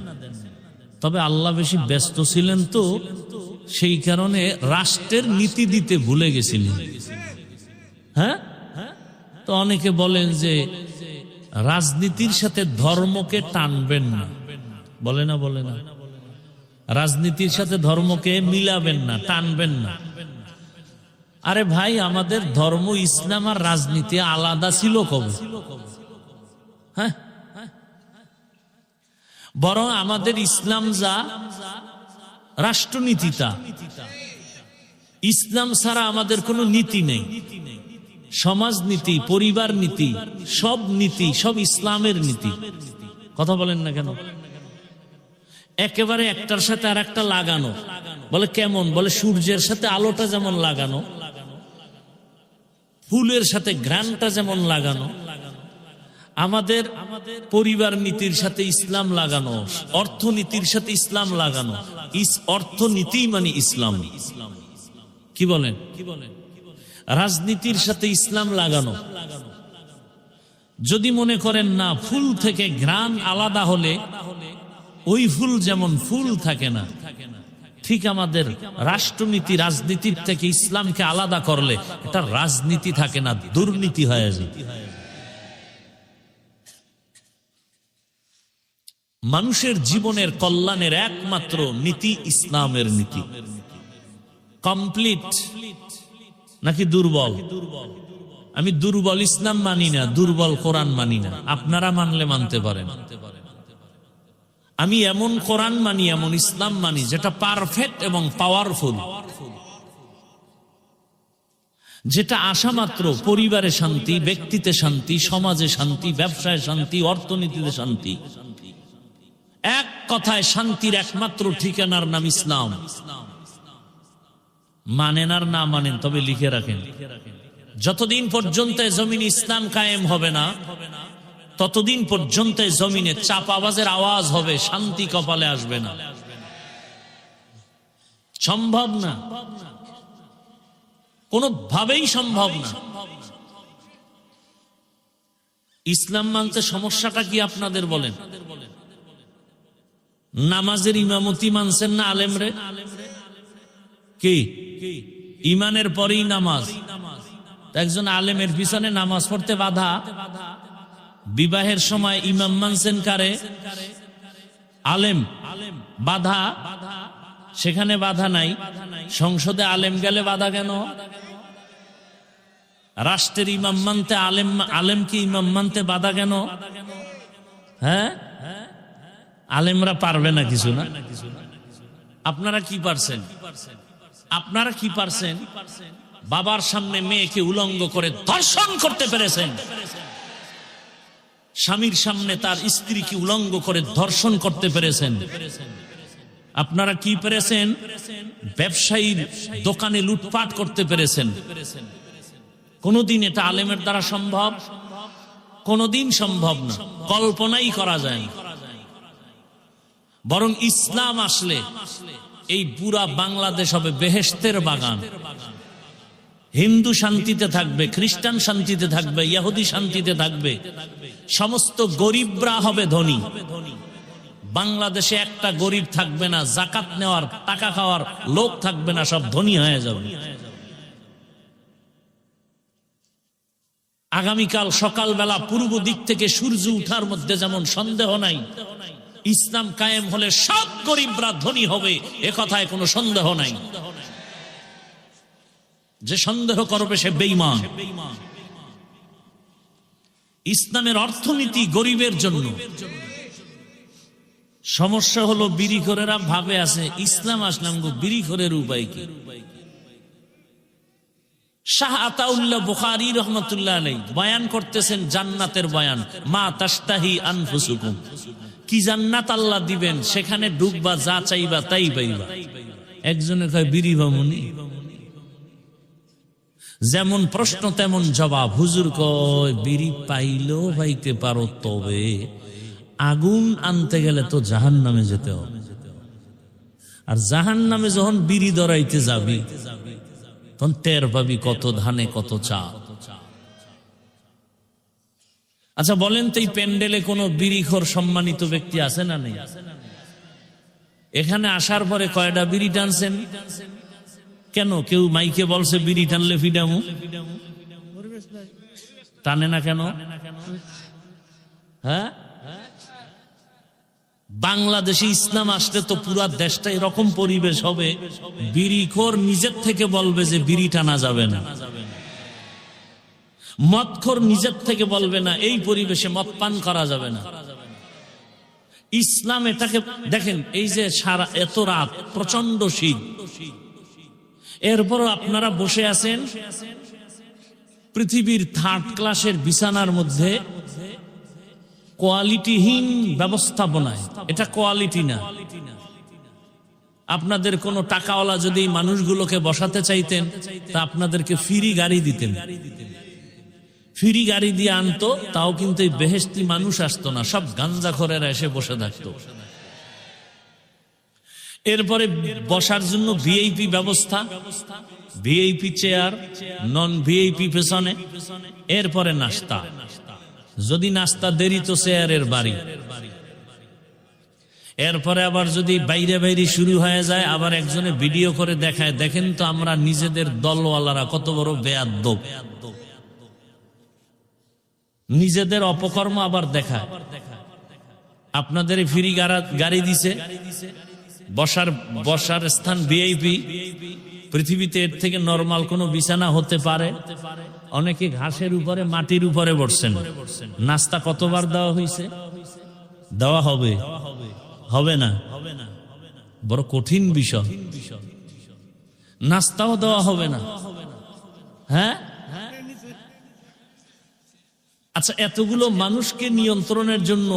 তবে আল্লাহ বেশি ব্যস্ত ছিলেন তো, সেই কারণে রাষ্ট্রের নীতি দিতে ভুলে গেছিলেন। হ্যাঁ, তো অনেকে বলেন যে রাজনীতির সাথে ধর্মকে টানবেন না, বলে না? বলে না? রাজনীতির সাথে ধর্মকে মিলাবেন না, টানবেন না। আরে ভাই, আমাদের ধর্ম ইসলাম আর রাজনীতি আলাদা ছিল কবে? হ্যাঁ, বরং আমাদের ইসলাম যা, রাষ্ট্রনীতি তা। ইসলাম ছাড়া আমাদের কোনো নীতি নেই। সমাজনীতি, পরিবার নীতি, সব নীতি, সব ইসলামের নীতি। কথা বলেন না কেন? একেবারে একটার সাথে আর একটা লাগানো। বলে কেমন? বলে সূর্যের সাথে আলোটা যেমন লাগানো, ফুলের সাথে ঘ্রাণটা যেমন লাগানো, আমাদের পরিবার নীতির সাথে ইসলাম লাগানো, অর্থনীতির সাথে ইসলাম লাগানো। অর্থনীতি মানে ইসলাম। কি বলেন? রাজনীতির সাথে ইসলাম লাগানো। যদি মনে করেন না ফুল থেকে ঘ্রাণ আলাদা হলে ওই ফুল যেমন ফুল থাকে না, ঠিক আমাদের রাষ্ট্রনীতি রাজনীতির থেকে ইসলামকে আলাদা করলে এটা রাজনীতি থাকে না, দুর্নীতি হয়ে যায়। মানুষের জীবনের কল্যাণের একমাত্র নীতি ইসলামের নীতি। কমপ্লিট নাকি দুর্বল? আমি দুর্বল ইসলাম মানি না, দুর্বল কোরআন মানি না। আপনারা মানলে মানতে পারেন। আমি এমন কোরআন মানি, এমন ইসলাম মানি যেটা পারফেক্ট এবং পাওয়ারফুল, যেটা আসা মাত্র পরিবারে শান্তি, ব্যক্তিতে শান্তি, সমাজে শান্তি, ব্যবসায় শান্তি, অর্থনীতিতে শান্তি। এক কথায় শান্তির একমাত্র ঠিকানার নাম ইসলাম। মানেন আর না মানেন, তবে লিখে রাখেন, যতদিন পর্যন্ত জমিন ইসলাম কায়েম হবে না, ততদিন পর্যন্ত জমিনে চাপাবাজের আওয়াজ হবে, শান্তি কপালে আসবে না। সম্ভব না, কোনোভাবেই সম্ভব না। ইসলাম মানতে সমস্যাটা কি আপনাদের বলেন? নামাজের ইমামতি মানছেন না আলেমরে? কি ইমানের পরেই নামাজ? একজন আলেমের পিছনে নামাজ পড়তে বাধা? বিবাহের সময় ইমাম মানছেন কারে? আলেম। বাধা? সেখানে বাধা নাই। সংসদে আলেম গেলে বাধা কেন? রাষ্ট্রের ইমাম মানতে আলেমকে ইমাম মানতে বাধা কেন? হ্যাঁ, আলেমরা পারবে না কিছু না? আপনারা কি পারছেন? আপনারা কি পারছেন? বাবার সামনে মেয়েকে উলঙ্গ করে ধর্ষণ করতে পেরেছেন। স্বামীর সামনে তার স্ত্রীকে উলঙ্গ করে ধর্ষণ করতে পেরেছেন। আপনারা কি পেরেছেন? ব্যবসায়ীর দোকানে লুটপাট করতে পেরেছেন। কোনদিন এটা আলেমের দ্বারা সম্ভব? কোনদিন সম্ভব না, কল্পনাই করা যায় না। বরং ইসলাম আসলে এই পুরা বাংলাদেশ হবে বেহেশতের বাগান। হিন্দু শান্তিতে থাকবে, খ্রিস্টান শান্তিতে থাকবে, ইহুদি শান্তিতে থাকবে, সমস্ত গরিবরা হবে ধনী। বাংলাদেশে একটা গরিব থাকবে না, জাকাত নেওয়ার টাকা খাওয়ার লোক থাকবে না, সব ধনী হয়ে যাবে। আগামীকাল সকালবেলা পূর্ব দিক থেকে সূর্য উঠার মধ্যে যেমন সন্দেহ নাই, ইসলাম কায়েম হলে সব গরিবরা ধনী হবে, এ কথায় কোনো সন্দেহ নাই। যে সন্দেহ করবে সে বেঈমান। ইসলামের অর্থনীতি গরিবের জন্য। সমস্যা হলো বিড়িখোরেরা ভাবে আছে ইসলাম আসলাম গো, বিড়িখোরের উপায় কি? শাহ আতাউল্লাহ বুখারী রহমাতুল্লাহ আলাইহি বয়ান করতেছেন জান্নাতের বয়ান। মা তাশতাহি আনফুসুকুম, কি জান্নাত আল্লাহ দিবেন, সেখানে ঢুকবা, যা চাইবা তাই পাইবা। একজনে কয় বিড়ি বামুনি। যেমন প্রশ্ন তেমন জবাব। হুজুর কয় বিড়ি পাইলেও পাইতে পারো, তবে আগুন আনতে গেলে তো জাহান্নামে যেতে হবে। আর জাহান্নামে যখন বিড়ি ধরাইতে যাবি তখন টের পাবি কত ধানে কত চা। আচ্ছা বলেন তো, এই প্যান্ডেলে কোনো বিড়িখোর সম্মানিত ব্যক্তি আছে না নেই? এখানে আসার পরে কয়টা বিড়ি টানছেন? কেন কেউ মাইকে বলছে বিড়ি টানলে ফিডামু? টানে না কেন? হ্যাঁ, বাংলাদেশে ইসলাম আসলে তো পুরা দেশটা এরকম পরিবেশ হবে, বিড়িখোর নিজের থেকে বলবে যে বিড়ি টানা যাবে না, মদখোর নিজের থেকে বলবে না এই পরিবেশে মদ পান করা যাবে না। ইসলাম এটাকে দেখেন, এই যে সারা এত রাত প্রচন্ড শীত, এরপরও আপনারা বসে আছেন পৃথিবীর থার্ড ক্লাসের বিছানার মধ্যে, কোয়ালিটিহীন ব্যবস্থাপনায়। এটা কোয়ালিটি না। আপনাদের কোনো টাকাওয়ালা যদি মানুষগুলোকে বসাতে চাইতেন তা আপনাদেরকে ফ্রি গাড়ি দিতেন, ফ্রি গাড়ি দিয়ে আনতো, তাও কিন্তু এই বেহেশতি মানুষ আসতো না, সব গাঞ্জাখোরেরা এসে বসে থাকতো। এরপরে বসার জন্য ভিআইপি ব্যবস্থা, ভিআইপি চেয়ার, নন ভিআইপি পেছনে, এরপরে নাস্তা। যদি নাস্তা দেরি তো চেয়ারের বাড়ি। এরপরে আবার যদি বাইরে বাইরে শুরু হয়ে যায়, আবার একজনে ভিডিও করে দেখায়, দেখেন তো আমরা নিজেদের দলওয়ালারা কত বড় বেয়াদ্দব। নিজেদের অপকর্ম আবার দেখায়। আপনাদের ফ্রি গাড়ি দিছে, বসার স্থান ভিআইপি। পৃথিবীতে এর থেকে নরমাল কোন বিছানা হতে পারে? অনেকে ঘাসের উপরে, মাটির উপরে বসছেন। নাস্তা কতবার দেওয়া হয়েছে? দেওয়া হবে? হবে না? বড় কঠিন বিষয়। নাস্তাও দেওয়া হবে না। হ্যাঁ, আচ্ছা এতগুলো মানুষকে নিয়ন্ত্রণের জন্য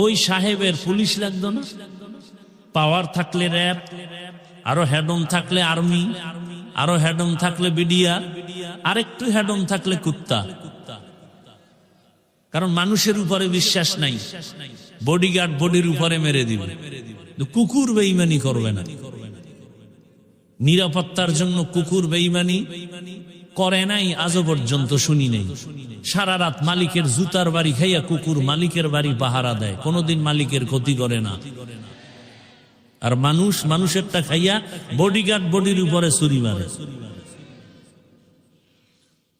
ওই সাহেবের পুলিশ লাগতো না? পাওয়ার থাকলে র্যাব, আরো হেডম থাকলে আর্মি, আরো হেডম থাকলে বিডিআর, আরেকটু হেডম থাকলে কুত্তা। কারণ মানুষের উপরে বিশ্বাস নাই, বডিগার্ড বডির উপরে মেরে দিবে, কুকুর বেঈমানি করবে না। নিরাপত্তার জন্য কুকুর বেঈমানি করে নাই, আজও পর্যন্ত শুনি নেই। সারা রাত মালিকের জুতার বাড়ি খাইয়া কুকুর মালিকের বাড়ি পাহারা দেয়, কোনোদিন মালিকের ক্ষতি করে না। আর মানুষ মানুষেরটা খাইয়া বডিগার্ড বডির উপরে ছুরি মারে।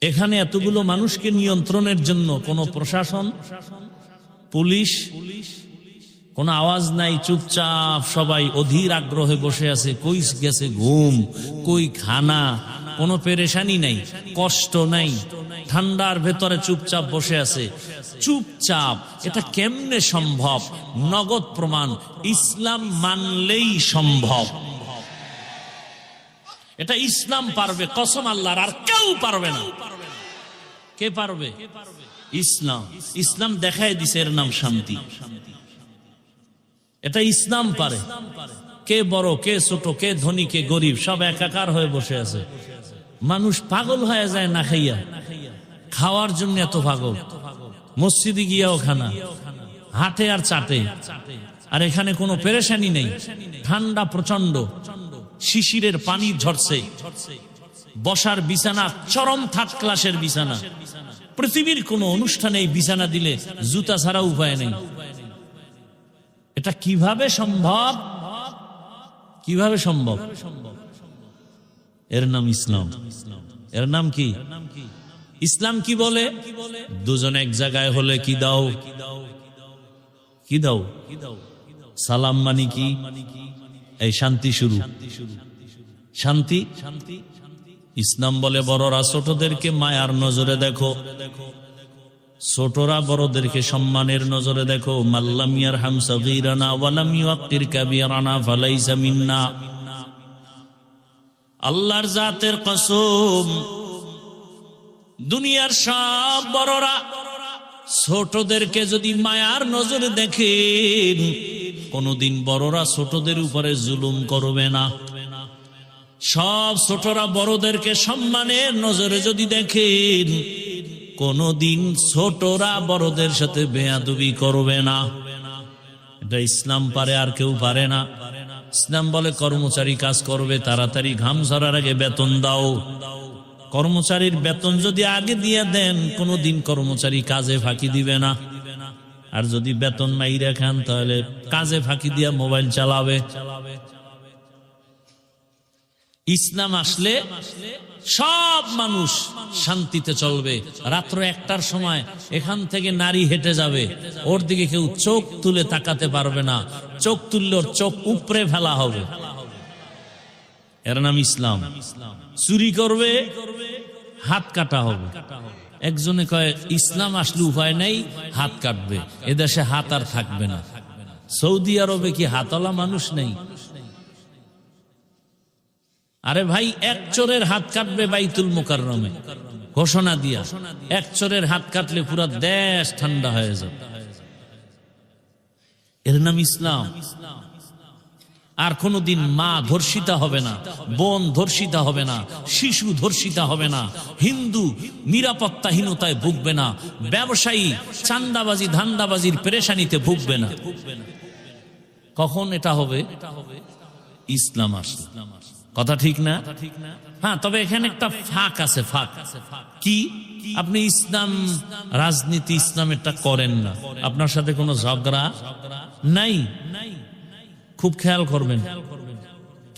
এখানে এতগুলো মানুষকে নিয়ন্ত্রণের জন্য কোনো প্রশাসন, পুলিশ, কোনো আওয়াজ নাই, চুপচাপ সবাই অধীর আগ্রহে বসে আছে। কই গেছে ঘুম, কই খানা, কোনো পেরেশানি নাই, কষ্ট নাই, ঠান্ডার ভেতরে চুপচাপ বসে আছে। চুপচাপ এটা কেমনে সম্ভব? নগদ প্রমাণ, ইসলাম মানলেই সম্ভব। এটা ইসলাম পারবে, কসম আল্লাহর, আর কেউ পারবে না। কে পারবে? ইসলাম। ইসলাম দেখায় দিছে, এর নাম শান্তি। এটা ইসলাম পারে। কে বড়, কে ছোট, কে ধনী, কে গরিব, সব একাকার হয়ে বসে আছে। মানুষ পাগল হয়ে যায় না খাইয়া, খাওয়ার জন্য এত পাগল। মসজিদে গিয়াও খানা, হাটে আর চাটে। আর এখানে কোনো পেরেশানি নেই, ঠান্ডা প্রচন্ড, শিশিরের পানি ঝরছে, বসার বিছানা চরম থার্ড ক্লাসের বিছানা। পৃথিবীর কোন অনুষ্ঠানে এই বিছানা দিলে জুতা ছাড়া উপায় নেই। এটা কিভাবে সম্ভব? কিভাবে সম্ভব? এর নাম ইসলাম। এর নাম কি? ইসলাম কি বলে? দুজন এক জায়গায় হলে কি দাও? কি দাও? সালাম মানে কি? এই শান্তি শুরু। শান্তি। ইসলাম বলে বড়রা ছোটদেরকে মায়ার নজরে দেখো, ছোটরা বড়দেরকে সম্মানের নজরে দেখো। মাল্লাম ইয়ারহাম সাগীরানা ওয়া লাম ইউক্কির কাবীরানা ফালাইসা মিন্না। আল্লাহর জাতের কসম, দুনিয়ার সব বড়রা ছোটদেরকে যদি মায়ার নজরে দেখেন, কোনদিন বড়রা ছোটদের উপরে জুলুম করবে না। সব ছোটরা বড়দেরকে সম্মানের নজরে যদি দেখেন, কোনদিন ছোটরা বড়দের সাথে বেয়াদবি করবে না। এটা ইসলাম পারে, আর কেউ পারে না। ইসলাম বলে কর্মচারী কাজ করবে, তাড়াতাড়ি ঘাম ঝরার আগে বেতন দাও। কর্মচারীর বেতন যদি আগে দিয়ে দেন, কোনদিন কর্মচারী কাজে ফাঁকি দিবে না। আর যদি বেতন নাই রাখেন, তাহলে কাজে ফাঁকি দিয়া মোবাইল চালাবে। ইসলাম আসলে সব মানুষ শান্তিতে চলবে। রাত্র 1টার সময় এখান থেকে নারী হেঁটে যাবে, ওর দিকে কেউ চোখ তুলে তাকাতে পারবে না। চোখ তুললে ওর চোখ উপরে ফেলা হবে। এর নাম ইসলাম। চুরি করবে, হাত কাটা হবে। একজনে কয় ইসলাম আসলে উপায় নাই, হাত কাটবে। এদেশে হাত আর থাকবে না। সৌদি আরবে কি হাতওয়ালা মানুষ নেই? আরে ভাই, এক চোরের হাত কাটবে বাইতুল মুকাররমে ঘোষণা দিয়া। এক চোরের হাত কাটলে পুরো দেশ ঠান্ডা হয়ে যাবে। এর নাম ইসলাম। আর কোনদিন মা ধর্ষিতা হবে না, বোন ধর্ষিতা হবে না, শিশু ধর্ষিতা হবে না, হিন্দু নিরাপত্তাহীনতায় ভুগবে না, ব্যবসায়ী চান্দাবাজি ধান্দাবাজির পেরেশানিতে ভুগবে না। কখন এটা হবে? ইসলাম আসলে। কথা ঠিক না? হ্যাঁ, তবে এখানে একটা ফাঁক আছে। ফাঁক কি? আপনি ইসলাম রাজনীতি ইসলামেরটা করেন না, আপনার সাথে কোনো ঝগড়া নাই, খুব খেয়াল করবেন।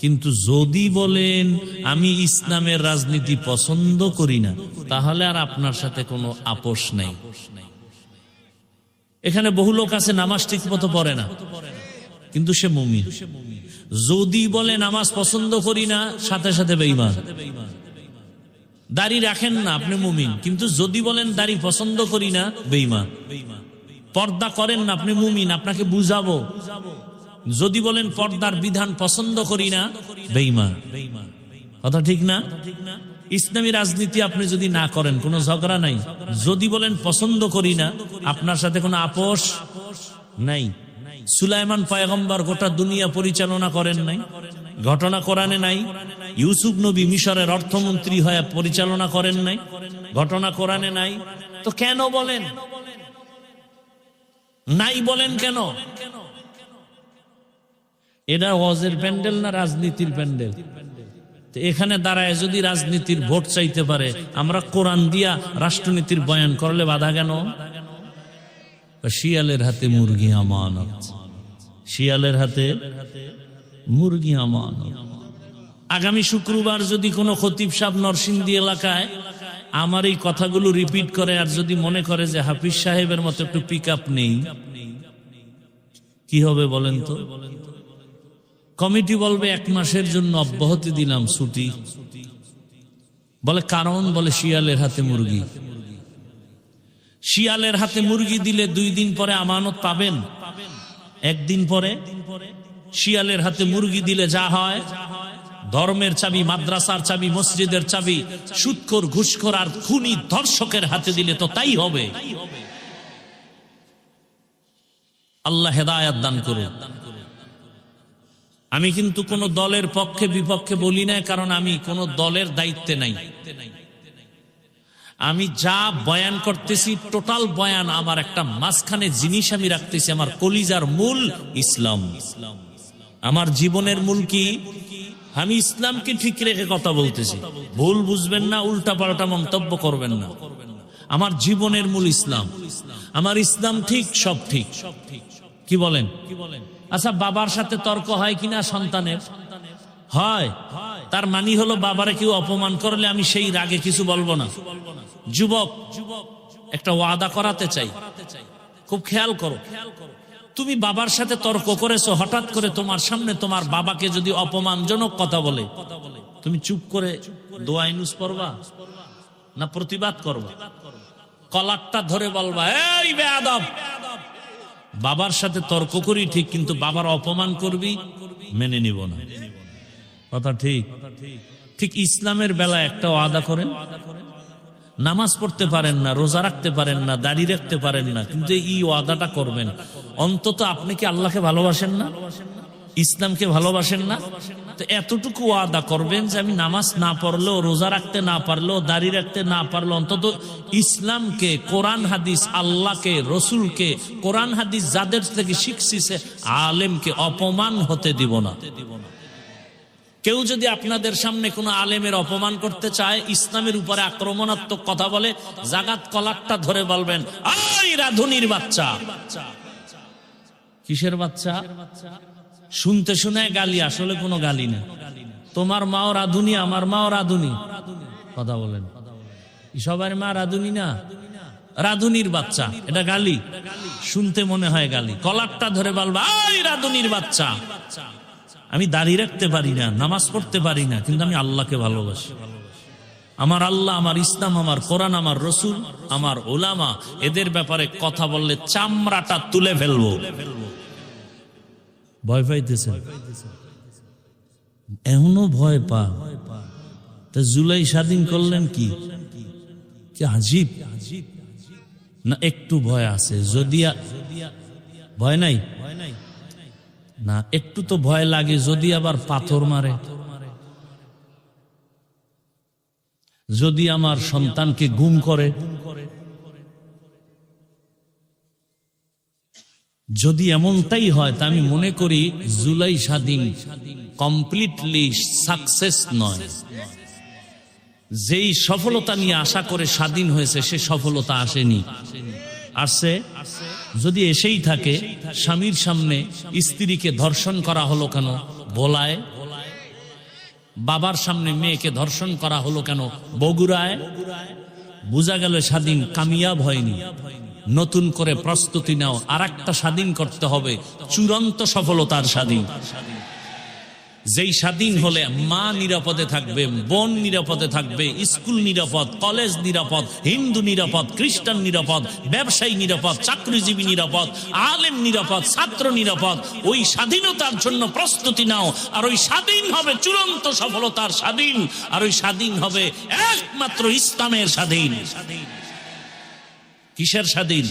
কিন্তু যদি বলেন আমি ইসলামের রাজনীতি পছন্দ করি না, তাহলে আর আপনার সাথে কোনো আপোষ নেই। এখানে বহু লোক আছে নামাজ ঠিক মতো পড়ে না, কিন্তু সে মুমিন। যদি বলে নামাজ পছন্দ করি না, সাথে সাথে বেঈমান। দাড়ি রাখেন না, আপনি মুমিন। কিন্তু যদি বলেন দাড়ি পছন্দ করি না, বেঈমান। পর্দা করেন না, আপনি মুমিন, আপনাকে বুঝাবো। যদি বলেন পর্দার বিধান পছন্দ করি না, বেঈমান। কথা ঠিক না? ইসলামী রাজনীতি আপনি যদি না করেন, কোনো ঝগড়া নাই। যদি বলেন পছন্দ করি না, আপনার সাথে কোনো আপোষ নাই। সুলাইমান পয়গম্বর গোটা দুনিয়া পরিচালনা করেন নাই, ঘটনা কোরআনে নাই। ইউসুফ নবী মিশরের অর্থমন্ত্রী হয়ে পরিচালনা করেন নাই, ঘটনা কোরআনে নাই। তো কেন বলেন নাই? বলেন কেন? এটা ওয়াজের প্যান্ডেল না রাজনীতির প্যান্ডেল? তো এখানে দাঁড়ায় যদি রাজনীতির ভোট চাইতে পারে, আমরা কোরআন দিয়া রাষ্ট্রনীতির বয়ান করলে বাধা কেন? শিয়ালের হাতে মুরগি আমানত, শিয়ালের হাতে মুরগি আমানত। আগামী শুক্রবার যদি কোনো খতিব সাহেব নরসিংদী এলাকায় আমার এই কথাগুলো রিপিট করে আর যদি মনে করে যে হাফিজ সাহেবের মতো একটু পিক আপ নেই, কি হবে বলেন তো? কমিটি বলবে 1 মাসের জন্য অব্যাহতি দিলাম, ছুটি। বলে কারণ, বলে শিয়ালের হাতে মুরগি। শিয়ালের হাতে মুরগি দিলে 2 দিন পরে আমানত পাবেন, 1 দিন পরে। শিয়ালের হাতে মুরগি দিলে যা হয়, ধর্মের চাবি, মাদ্রাসার চাবি, মসজিদের চাবি সুদখোর, ঘুষখোর আর খুনি ধর্ষকের হাতে দিলে তো তাই হবে। আল্লাহ হেদায়েত দান করুন। আমি কিন্তু কোন দলের পক্ষে বিপক্ষে বলি না, কারণ আমি কোন দলের দায়িত্বে নাই। আমি যা বয়ান করতেছি টোটাল বয়ান আমার একটা মাঝখানে জিনিস আমি রাখতেছি, আমার কলিজার মূল ইসলাম। আমার জীবনের মূল কি? আমি ইসলামকে ঠিক রেখে কথা বলতেছি, ভুল বুঝবেন না, উল্টা পাল্টা মন্তব্য করবেন না। আমার জীবনের মূল ইসলাম, আমার ইসলাম ঠিক, সব ঠিক। কি বলেন? আচ্ছা, বাবার সাথে তর্ক হয় কিনা সন্তানের? হয়। তার মানে হলো বাবারে কেউ অপমান করলে আমি সেই রাগে কিছু বলবো না। যুবক, একটা ওয়াদা করাতে চাই, খুব খেয়াল করো। তুমি বাবার সাথে তর্ক করেছো, হঠাৎ করে তোমার সামনে তোমার বাবাকে যদি অপমানজনক কথা বলে, তুমি চুপ করে দোয়া ইউনুস পড়বা না প্রতিবাদ করবা? কলারটা ধরে বলবা, এই বেয়াদব, বাবার সাথে তর্ক করি ঠিক, কিন্তু বাবার অপমান করবি মেনে নিব না। কথা ঠিক? ঠিক ইসলামের বেলা একটা ওয়াদা করেন, নামাজ পড়তে পারেন না, রোজা রাখতে পারেন না, দাড়ি রাখতে পারেন না, কিন্তু এই ওয়াদাটা করবেন। অন্তত আপনি কি আল্লাহকে ভালোবাসেন না? ইসলামকে ভালোবাসেন না? তো এতটুকু ওয়াদা করবেন যে আমি নামাজ না পড়লেও, রোজা রাখতে না পারলেও, দাড়ি রাখতে না পারলেও অন্তত ইসলামকে, কোরআন হাদিস, আল্লাহকে, রসুলকে, কোরআন হাদিস যাদের থেকে শিখছি সে আলেমকে অপমান হতে দিব না। কেউ যদি আপনাদের সামনে কোনো আলেমের অপমান করতে চায়, ইসলামের উপরে আক্রমণাত্মক কথা বলে, জাগাত কলারটা ধরে বলবেন, আই রাধুনির বাচ্চা। কিসের বাচ্চা? শুনতে শুনে গালি, আসলে কোনো গালি না। তোমার মাও রাধুনি, আমার মাও রাধুনি। কথা বলেন, সবার মা রাধুনি না? রাধুনির বাচ্চা, এটা গালি? শুনতে মনে হয় গালি। কলারটা ধরে বলবা, আই রাধুনির বাচ্চা। আমি দাড়ি রাখতে পারি না, নামাজ পড়তে পারি না, কিন্তু আমি আল্লাহকে ভালোবাসি। আমার আল্লাহ, আমার ইসলাম, আমার কোরআন, আমার রসুল, আমার ওলামা, এদের ব্যাপারে কথা বললে চামড়াটা তুলে ফেলবো। ভয় পাইতেছে? এখনো ভয় পা? তা জুলাই স্বাধীন করলেন কি আজীব না? একটু ভয় আছে? যদি ভয় নাই না, একটু তো ভয় লাগে যদি আবার পাথর মারে, যদি আমার সন্তানকে গুম করে, যদি এমনটাই হয়, তা আমি মনে করি জুলাই স্বাধীন কমপ্লিটলি সাকসেস নয়। যেই সফলতা নিয়ে আশা করে স্বাধীন হয়েছে, সে সফলতা আসেনি। আসছে যদি এসেই থাকে, স্বামীর সামনে স্ত্রীকে ধর্ষণ করা হলো কেন ভোলায়? বাবার সামনে মেয়েকে ধর্ষণ করা হলো কেন বগুড়ায়? বোঝা গেল স্বাধীন কামিয়াব হয়নি। নতুন করে প্রস্তুতি নাও, আর একটা স্বাধীন করতে হবে, চূড়ান্ত সফলতার স্বাধীন। যেই স্বাধীন হলে মা নিরাপদে থাকবে, বোন নিরাপদে থাকবে, স্কুল নিরাপদ, কলেজ নিরাপদ, হিন্দু নিরাপদ, খ্রিস্টান নিরাপদ, ব্যবসায়ী নিরাপদ, চাকরিজীবী নিরাপদ, আলেম নিরাপদ, ছাত্র নিরাপদ। ওই স্বাধীনতার জন্য প্রস্তুতি নাও, আর ওই স্বাধীন হবে চূড়ান্ত সফলতার স্বাধীন, আর ওই স্বাধীন হবে একমাত্র ইসলামের স্বাধীন। কিসের স্বাধীন?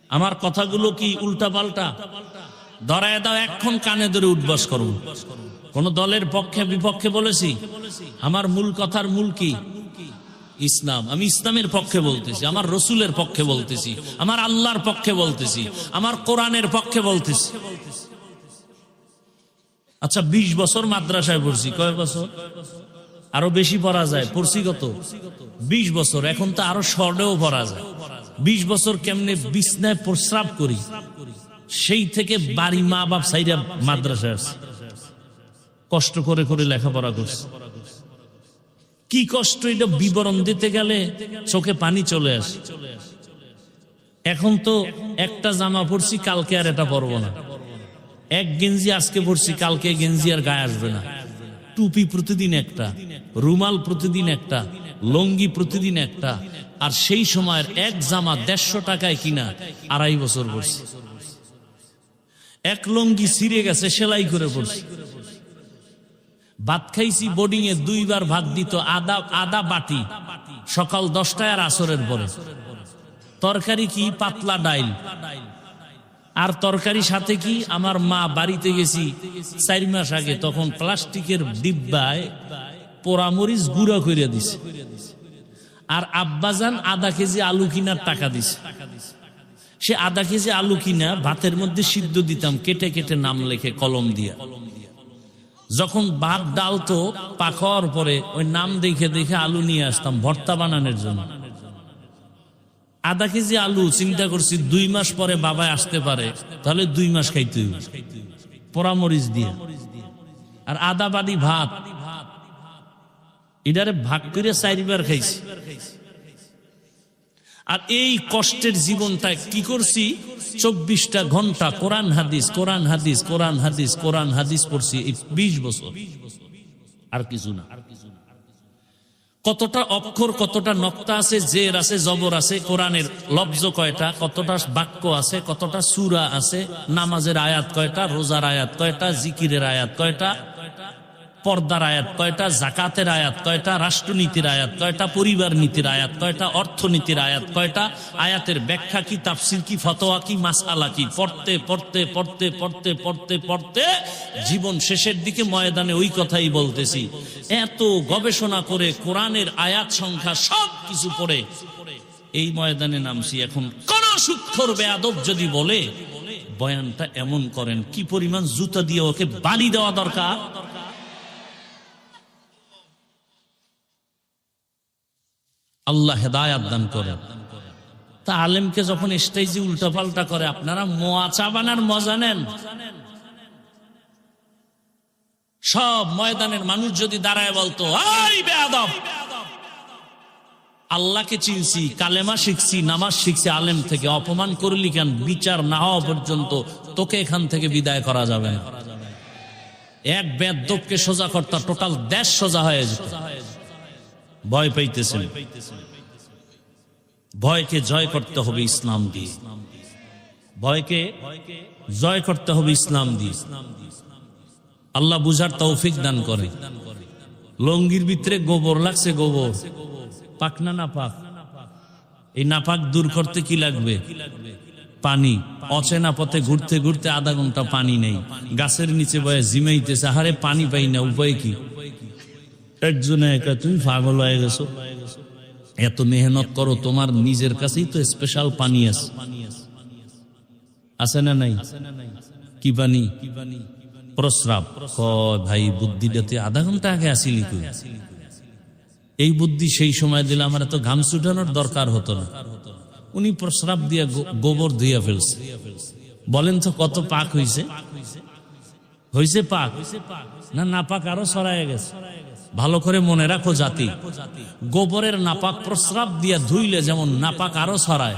আমার কথাগুলো কি উল্টা পাল্টা? ধরায় দাও, এখন কানে ধরে উঠবাস করুন। কোন দলের পক্ষে বিপক্ষে বলেছি? আমার মূল কথার মূল কি? ইসলাম। আমি ইসলামের পক্ষে বলতেছি, আমার রসুলের পক্ষে বলতেছি, আমার আল্লাহর পক্ষে বলতেছি, আমার কোরআনের পক্ষে বলতেছি। আচ্ছা 20 বছর মাদ্রাসায় পড়ছি, কয় বছর? আরো বেশি পড়া যায়, পড়ছি কত? 20 বছর। এখন তো আরো শর্টেও পড়া যায়। 20 বছর কেমনে বিছনায় প্রস্রাব করি, সেই থেকে বাড়ি মা বাপ সাইরা মাদ্রাসায় আসছি, কষ্ট করে করে লেখাপড়া করছি। কি কষ্ট, এটা বিবরণ দিতে গেলে চোখে পানি চলে আসে। এখন তো একটা জামা পরছি, কালকে আর এটা পরবো না। এক গেঞ্জি আজকে পরছি, কালকে গেঞ্জি আর গায়ে আসবে না। টুপি প্রতিদিন একটা, রুমাল প্রতিদিন একটা, লঙ্গি প্রতিদিন একটা। আর সেই সময়ের এক জামা 150 টাকায় কিনা 2.5 বছর পরছি। এক লঙ্গি ছিঁড়ে গেছে, সেলাই করে পরছি। ভাত খাইছি বোর্ডিং এ, 2 বার ভাত দিত, আদা বাটি, সকাল 10টায় আর আসরের পরে। তরকারি কি? পাতলা ডাইল। আর তরকারি সাথে কি? আমার মা বাড়িতে গেছি 4 মাস আগে, তখন প্লাস্টিকের ডিব্বায় পোড়ামরিচ গুঁড়া করে দিছে। আর আব্বাজান আধা কেজি আলু কিনার টাকা দিছে। সে আধা কেজি আলু কিনা ভাতের মধ্যে সিদ্ধ দিতাম, কেটে কেটে নাম লেখে কলম দিয়া। যখন ভাত ডাল তো পাকার পরে ওই নাম দেখে দেখে আলু নিয়ে আসতাম ভর্তা বানানোর জন্য। আধা কেজি আলু, চিন্তা করছি 2 মাস পরে বাবা আসতে পারে, তাহলে 2 মাস খাইতে হবে পোড়ামরিচ দিয়ে। আর আধা বাড়ি ভাত, এটারে ভাগ করে 4 বার খাইছি। আর এই কষ্টের জীবনটা কি করছি? 24টা ঘন্টা কোরআন হাদিস, কোরআন হাদিস, কোরআন হাদিস, কোরআন হাদিস পড়ছি এই 20 বছর, আর কিছু না। কতটা অক্ষর, কতটা নক্তা আছে, জের আছে, জবর আছে, কোরআনের লফজ কয়টা, কতটা বাক্য আছে, কতটা সূরা আছে, নামাজের আয়াত কয়টা, রোজার আয়াত কয়টা, জিকিরের আয়াত কয়টা, পর্দার আয়াত কয়টা, জাকাতের আয়াত কয়টা, রাষ্ট্রনীতির আয়াত কয়টা, পরিবার নীতির আয়াত কয়টা, অর্থনীতির আয়াত কয়টা, আয়াতের ব্যাখ্যা কি, তাফসির কি, ফতোয়া কি, মাসআলা কি, পড়তে পড়তে পড়তে পড়তে পড়তে পড়তে জীবন শেষের দিকে ময়দানে ওই কথাই বলতেছি। এত গবেষণা করে কোরআনের আয়াত সংখ্যা সব কিছু পড়ে এই ময়দানে নামছি। এখন কোন সুক্ষর বেয়াদব যদি বলে বয়ানটা এমন করেন, কি পরিমাণ জুতা দিয়ে ওকে বাড়ি দেওয়া দরকার। আল্লাহ হেদায়াত দান করে। তা আলেমকে যখন স্টেজে উল্টাপাল্টা করে, আপনারা মোয়া চা বানার মজা নেন। সব ময়দানের মানুষ যদি দাঁড়ায় বলতো, এই বেয়াদব, আল্লাহকে চিনছি, কালেমা শিখছি, নামাজ শিখছি, আলেম থেকে অপমান করলি কেন? বিচার না হওয়া পর্যন্ত তোকে এখান থেকে বিদায় করা যাবে না। এক বেয়াদবকে সোজা করতা, টোটাল দেশ সোজা হয়ে যেত। ভয় পাইতেছেন, ভয়কে জয় করতে হবে ইসলাম দিয়ে। ভয়কে জয় করতে হবে ইসলাম দিয়ে। আল্লাহ বুঝার তৌফিক দান করে। লঙ্গির ভিতরে গোবর লাগছে, গোবর পাক না নাপাক? এই নাপাক দূর করতে কি লাগবে? পানি। অচেনা পথে ঘুরতে ঘুরতে আধা ঘন্টা পানি নেই, গাছের নিচে বয়ে জিমাইতেছে, আহারে পানি পাই না, উপায় কি? একজনে একা, তুমি পাগল হয়ে গেছো, এত মেহনত করো, তোমার নিজের কাছেই তো স্পেশাল পানি আছে না নাই? কি পানি? প্রস্রাব। ভাই বুদ্ধিটাতে আধা ঘন্টা আগে আসিলি তুই। এই বুদ্ধি সেই সময় দিলে আমার এত ঘাম ছুটানোর দরকার হতো না। উনি প্রস্রাব দিয়ে গোবর ধুইয়া ফেলছে। বলেন তো কত পাক হইছে? হইছে পাক না নাপাক আরো ছড়ায় গেছে? ভালো করে মনে রাখো জাতি, গোবরের নাপাক প্রস্রাব দিয়া ধুইলে যেমন নাপাক আরো ছড়ায়।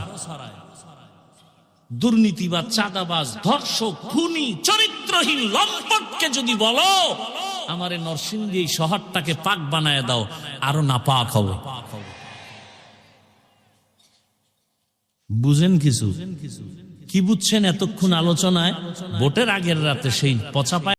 দুর্নীতিবাজ, চাঁদাবাজ, ধর্ষক, খুনি, চরিত্রহীন লম্পটকে যদি বলো আমারে নরসিংদী এই শহরটাকে পাক বানায় দাও, আরো নাপাক হবে। বুঝেন কিছু? কি বুঝছেন এতক্ষণ আলোচনায়? ভোটের আগের রাতে সেই পচা